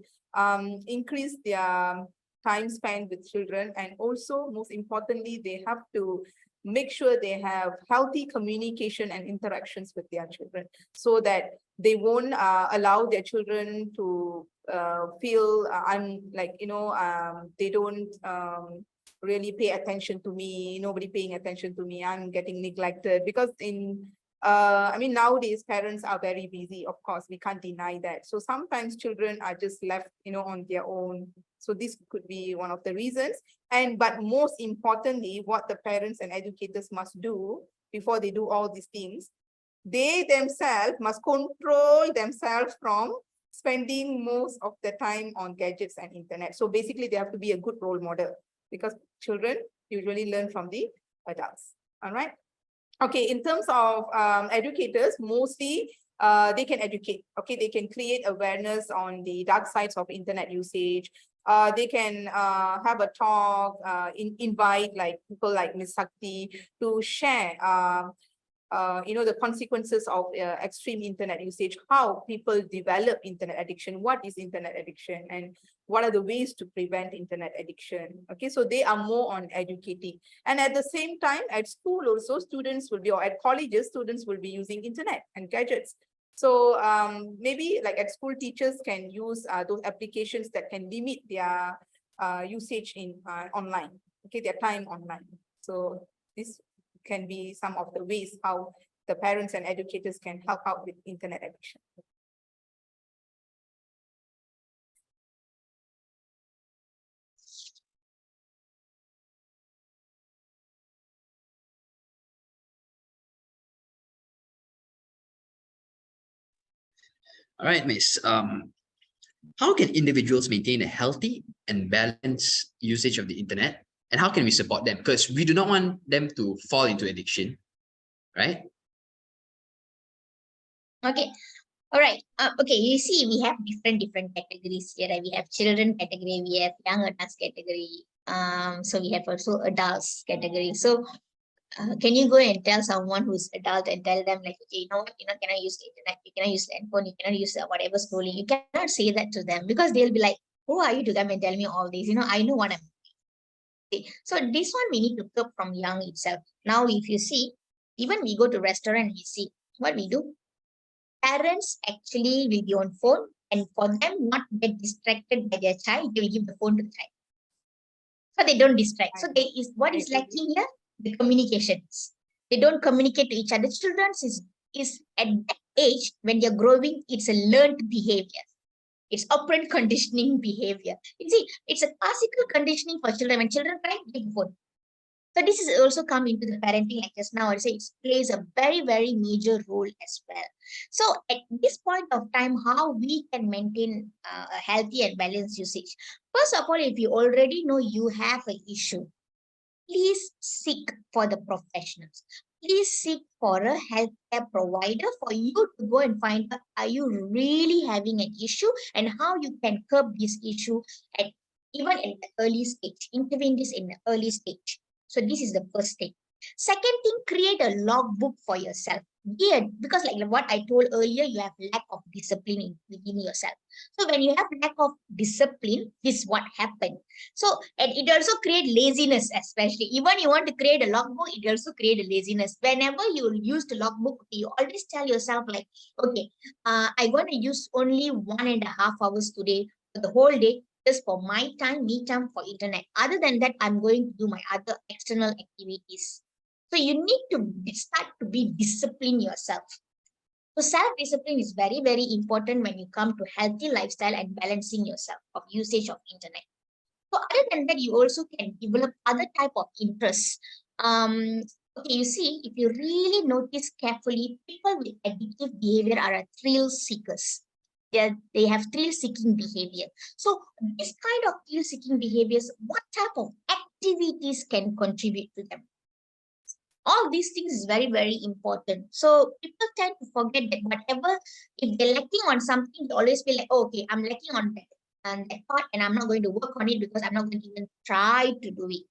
increase their time spent with children, and also most importantly, they have to make sure they have healthy communication and interactions with their children, so that they won't allow their children to feel they don't really pay attention to me, nobody paying attention to me, I'm getting neglected. Because nowadays parents are very busy, of course, we can't deny that. So sometimes children are just left, on their own. So this could be one of the reasons. But most importantly, what the parents and educators must do before they do all these things, they themselves must control themselves from spending most of the time on gadgets and internet. So basically, they have to be a good role model, because children usually learn from the adults. All right. Okay, in terms of educators, mostly they can educate. Okay, they can create awareness on the dark sides of internet usage. They can have a talk, invite like people like Ms. Sakti to share the consequences of extreme internet usage, how people develop internet addiction, what is internet addiction, and what are the ways to prevent internet addiction. Okay, so they are more on educating. And at the same time, at school also, students will be, or at colleges, students will be using internet and gadgets. So maybe like at school, teachers can use those applications that can limit their usage in online, okay, their time online. So this can be some of the ways how the parents and educators can help out with internet addiction. All right, Miss. How can individuals maintain a healthy and balanced usage of the internet? And how can we support them? Because we do not want them to fall into addiction, right? Okay. All right. Okay. You see, we have different categories here. Right? We have children category. We have young adults category. So we have also adults category. So can you go and tell someone who's adult and tell them like, okay, can I use the internet? You cannot use the phone. You cannot use whatever scrolling. You cannot say that to them, because they'll be like, who are you to come and tell me all this? I know what I'm doing. So this one we need to curb from young itself. Now, if you see, even we go to restaurant, we see what we do. Parents actually will be on phone, and for them not to get distracted by their child, they will give the phone to the child. So they don't distract. So what is lacking here? The communications. They don't communicate to each other. Children is at that age when they're growing, it's a learned behavior. It's operant conditioning behavior. You see, it's a classical conditioning for children. When children cry, give phone. So this is also come into the parenting, like just now I say, it plays a very, very major role as well. So at this point of time, how we can maintain a healthy and balanced usage? First of all, if you already know you have an issue, please seek for the professionals. Please seek for a healthcare provider for you to go and find out, are you really having an issue, and how you can curb this issue even at the early stage, intervene this in the early stage. So this is the first thing. Second thing, create a logbook for yourself. Because like what I told earlier, you have lack of discipline within yourself. So when you have lack of discipline, this is what happened. So, and it also create laziness, especially. Even you want to create a logbook, it also create a laziness. Whenever you use the logbook, you always tell yourself like, okay, I'm going to use only 1.5 hours today for the whole day, just for my time, me time for internet. Other than that, I'm going to do my other external activities. So you need to start to be disciplined yourself. So self-discipline is very, very important when you come to healthy lifestyle and balancing yourself of usage of internet. So other than that, you also can develop other type of interests. Okay, you see, if you really notice carefully, people with addictive behavior are thrill seekers. They have thrill-seeking behavior. So this kind of thrill-seeking behaviors, what type of activities can contribute to them? All these things is very, very important. So people tend to forget that whatever, if they're lacking on something, they always feel like, oh, okay, I'm lacking on that and that part, and I'm not going to work on it because I'm not going to even try to do it.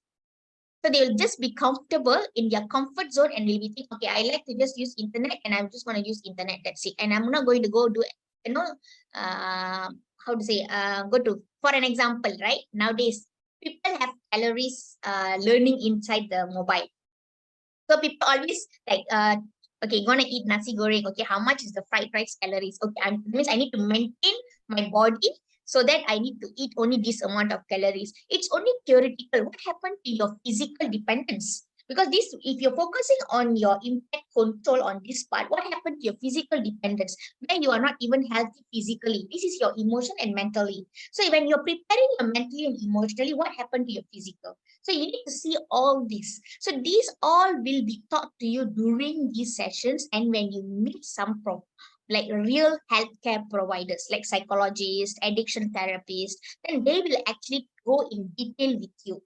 So they'll just be comfortable in their comfort zone and they'll be thinking, okay, I like to just use internet and I just want to use internet. That's it. And I'm not going to go do, how to say, go to, for an example, right? Nowadays, people have calories learning inside the mobile. So people always like, okay, gonna eat nasi goreng. Okay, how much is the fried rice calories? Okay, that means I need to maintain my body so that I need to eat only this amount of calories. It's only theoretical. What happened to your physical dependence? Because this, if you're focusing on your impact control on this part, what happened to your physical dependence? When you are not even healthy physically, this is your emotion and mentally. So when you're preparing your mentally and emotionally, what happened to your physical? So you need to see all this. So these all will be taught to you during these sessions, and when you meet some like real healthcare providers, like psychologists, addiction therapists, then they will actually go in detail with you.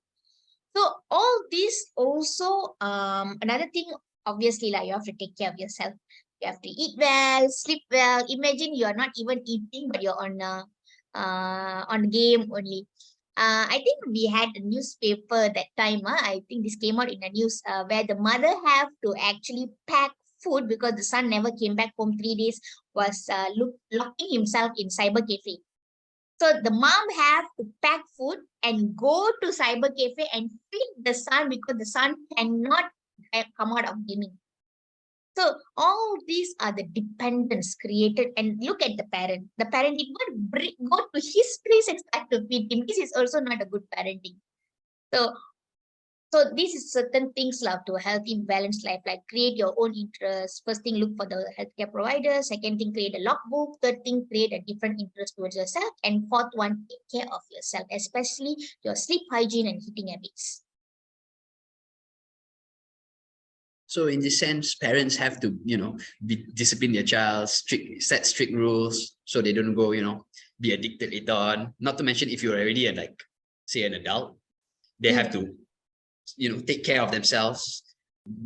So all this also, another thing, obviously, like you have to take care of yourself. You have to eat well, sleep well. Imagine you are not even eating, but you're on game only. I think we had a newspaper that time. I think this came out in the news where the mother have to actually pack food because the son never came back home 3 days, was locking himself in cyber cafe. So the mom have to pack food and go to cyber cafe and feed the son because the son cannot come out of gaming. So all these are the dependence created. And look at the parent. The parent did not go to his place and start to feed him. This is also not a good parenting. So this is certain things love to a healthy, balanced life, like create your own interests. First thing, look for the healthcare provider. Second thing, create a logbook. Third thing, create a different interest towards yourself. And fourth one, take care of yourself, especially your sleep hygiene and eating habits. So in this sense, parents have to, discipline their child, set strict rules so they don't go, be addicted later on. Not to mention if you're already say an adult, they have to, take care of themselves,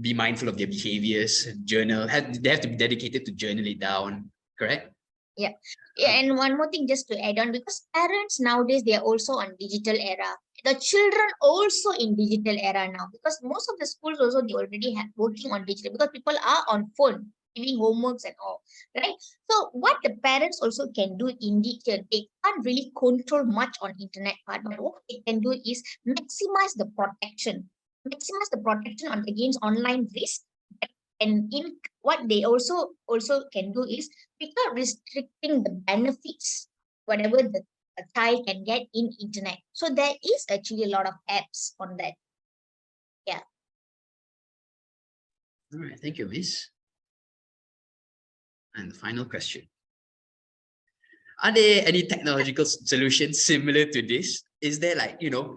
be mindful of their behaviors, journal. They have to be dedicated to journal it down, correct? Yeah. And one more thing just to add on, because parents nowadays, they are also on digital era. The children also in digital era now, because most of the schools also, they already have working on digital, because people are on phone giving homeworks and all, right? So what the parents also can do, indeed, they can't really control much on internet part, but what they can do is maximize the protection against online risk. And in what they also can do is, without restricting the benefits, whatever the child can get in internet. So there is actually a lot of apps on that. Yeah. All right, thank you, Miss. And the final question. Are there any technological solutions similar to this? Is there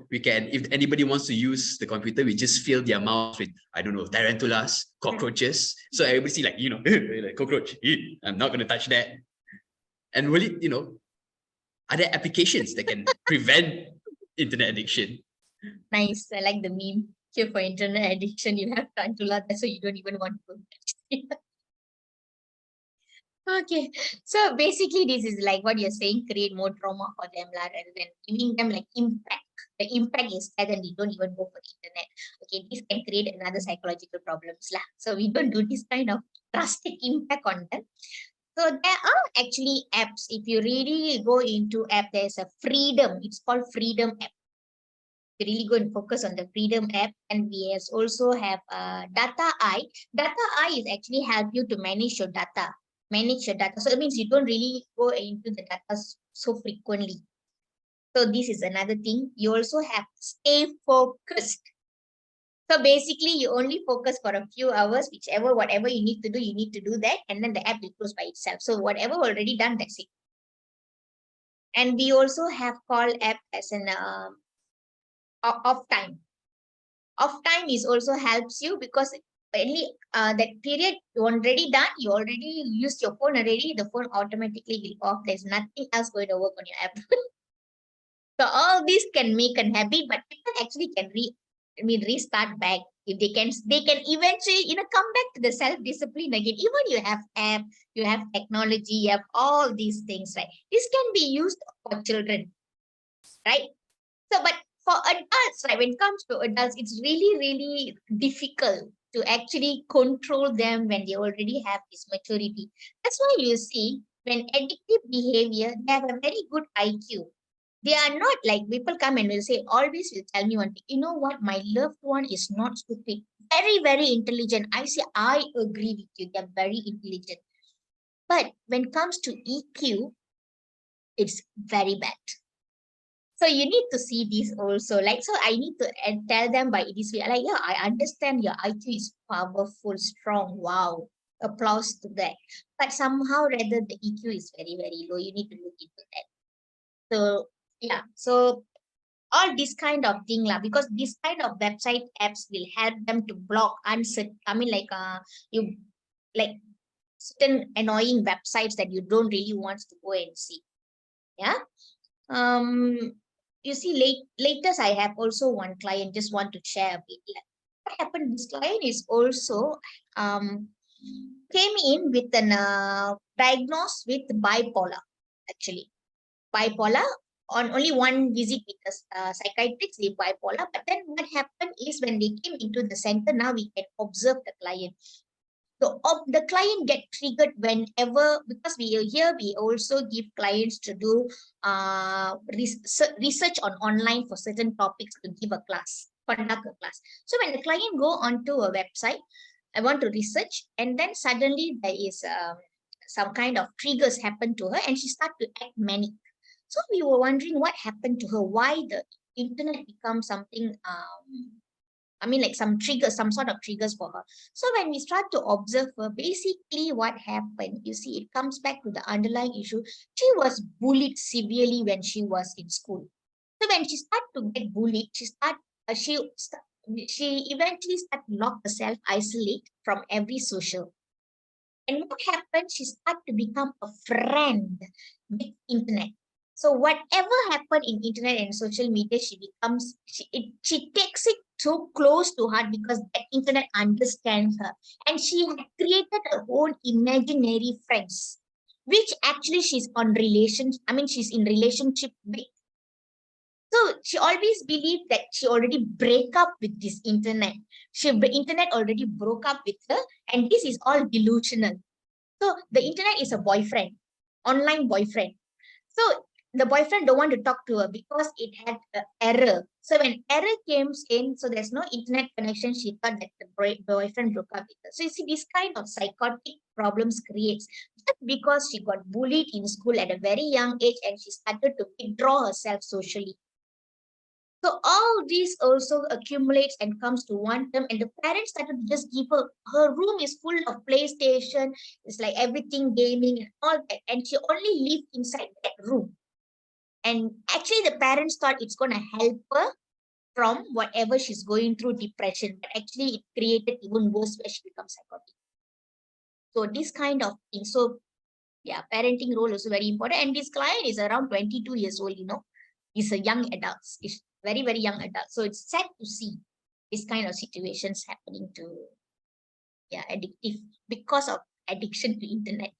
we can, if anybody wants to use the computer, we just fill their mouth with, I don't know, tarantulas, cockroaches. So everybody see like cockroach, I'm not going to touch that. And will it, are there applications that can prevent internet addiction? Nice. I like the meme. Here for internet addiction, you have tarantula, that's why you don't even want to touch it. Okay, so basically this is like what you're saying, create more trauma for them rather than giving them like impact. The impact is that they don't even go for the internet. Okay, this can create another psychological problems lah. So we don't do this kind of drastic impact on them. So there are actually apps. If you really go into app, there's a Freedom. It's called Freedom app. We really go and focus on the Freedom app, and we also have Data Eye. Data Eye is actually help you to manage your data. So it means you don't really go into the data so frequently. So this is another thing. You also have Stay Focused. So basically, you only focus for a few hours, whatever you need to do that, and then the app will close by itself. So whatever already done, that's it. And we also have called app as an off time. Off time is also helps you because only that period you already done, you already used your phone already, the phone automatically will off. There's nothing else going to work on your app. So all this can make a habit, but people actually can restart back. If they can eventually, come back to the self-discipline again. Even you have app, you have technology, you have all these things, right? This can be used for children, right? So, but for adults, right, when it comes to adults, it's really, really difficult to actually control them when they already have this maturity. That's why you see, when addictive behavior, they have a very good IQ. They are not like people come and will say, always will tell me one thing, you know what, my loved one is not stupid, very, very intelligent. I say, I agree with you, they're very intelligent. But when it comes to EQ, it's very bad. So you need to see this also. Like, so I need to tell them by this way, like, yeah, I understand your IQ is powerful, strong. Wow. Applause to that. But somehow rather the EQ is very, very low. You need to look into that. So yeah. So all this kind of thing because this kind of website apps will help them to block you like certain annoying websites that you don't really want to go and see. Yeah. You see, latest I have also one client, just want to share a bit. What happened, this client is also came in with an diagnosed with bipolar, actually. Bipolar, on only one visit with a psychiatrist with bipolar. But then what happened is when they came into the center, now we can observe the client. So the client get triggered whenever, because we also give clients to do research on online for certain topics to give a class, conduct a class. So when the client go onto a website, I want to research, and then suddenly there is some kind of triggers happen to her and she start to act manic. So we were wondering what happened to her, why the internet becomes something like some sort of triggers for her. So when we start to observe her, basically what happened, you see, it comes back to the underlying issue. She was bullied severely when she was in school. So when she started to get bullied, she eventually started to lock herself, isolate from every social. And what happened, she started to become a friend with internet. So whatever happened in internet and social media, she takes it so close to heart because the internet understands her. And she had created her own imaginary friends, which actually she's in relationship with. So she always believed that she already break up with this internet. The internet already broke up with her, and this is all delusional. So the internet is a boyfriend, online boyfriend. So the boyfriend don't want to talk to her because it had an error. So when error comes in, so there's no internet connection, she thought that the boyfriend broke up with her. So you see, this kind of psychotic problems creates just because she got bullied in school at a very young age and she started to withdraw herself socially. So all this also accumulates and comes to one term, and the parents started to just give her room is full of PlayStation, it's like everything gaming and all that, and she only lived inside that room. And actually the parents thought it's going to help her from whatever she's going through, depression, but actually it created even worse where she becomes psychotic. So this kind of thing. So yeah, parenting role is very important. And this client is around 22 years old, he's a young adult. He's very, very young adult. So it's sad to see this kind of situations happening to addictive because of addiction to internet.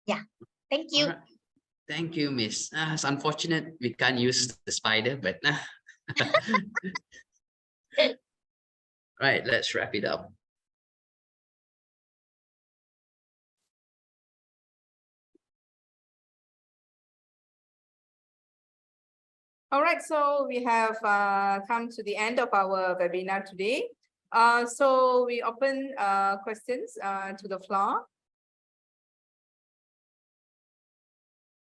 Yeah, thank you. Right. Thank you, Miss. It's unfortunate we can't use the spider, but right, let's wrap it up. All right, so we have come to the end of our webinar today. So we open questions to the floor.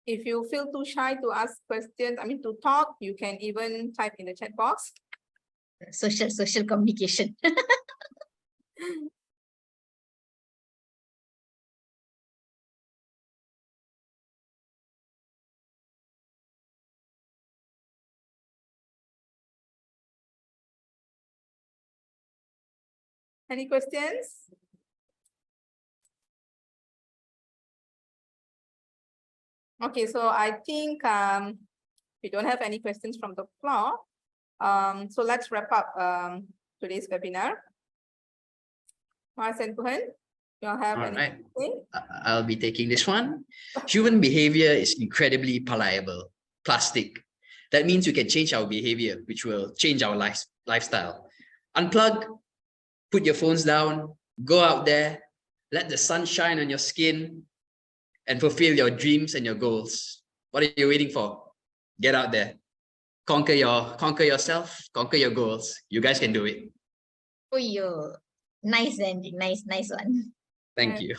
If you feel too shy to ask questions, to talk, you can even type in the chat box. social communication. Any questions? Okay, so I think we don't have any questions from the floor. So let's wrap up today's webinar. Mars and Kuhan, you have All anything? right. I'll be taking this one. Human behavior is incredibly pliable, plastic. That means we can change our behavior, which will change our lifestyle. Unplug, put your phones down, go out there, let the sun shine on your skin, and fulfill your dreams and your goals. What are you waiting for? Get out there. Conquer yourself, conquer your goals. You guys can do it. Oh, you nice and nice one. Thank you.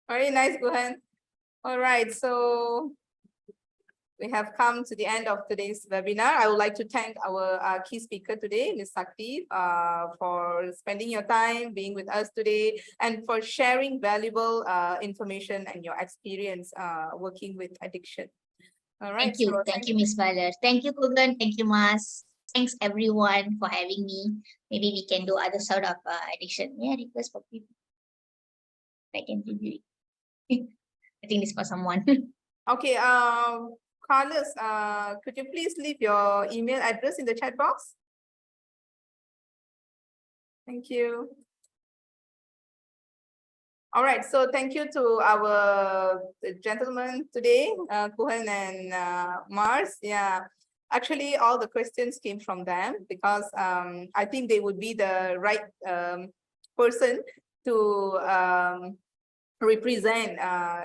Very nice, Kuhan. All right, so we have come to the end of today's webinar. I would like to thank our key speaker today, Ms. Sakti, for spending your time being with us today and for sharing valuable information and your experience working with addiction. All right. Thank you, Ms. Valer. Thank you, Kugan. Thank you, Mas. Thanks everyone for having me. Maybe we can do other sort of addiction. Yeah, request for people. I can review it. I think this for someone. Okay, Carlos, could you please leave your email address in the chat box? Thank you. All right, so thank you to our gentlemen today, Kuhan and Mars. Yeah, actually all the questions came from them because I think they would be the right person to represent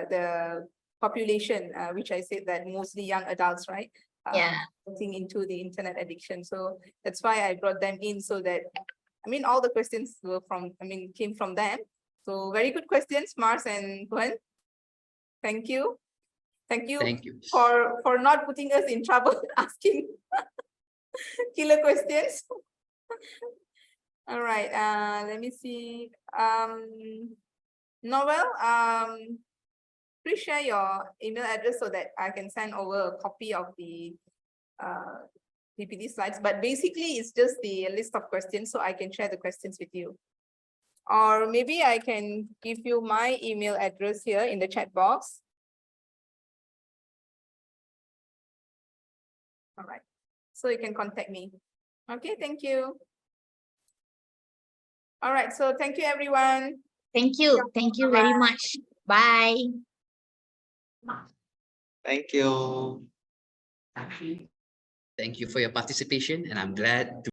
the population, which I said that mostly young adults, right? Yeah. Getting into the internet addiction. So that's why I brought them in so that, I mean, all the questions were came from them. So very good questions, Mars and Kuhan. Thank you. Thank you for not putting us in trouble asking killer questions. All right, let me see. Noel, please share your email address so that I can send over a copy of the PPT slides. But basically, it's just the list of questions, so I can share the questions with you. Or maybe I can give you my email address here in the chat box. All right, so you can contact me. Okay, thank you. All right, so thank you, everyone. Thank you. Thank you very much. Bye. Thank you. Thank you for your participation, and I'm glad to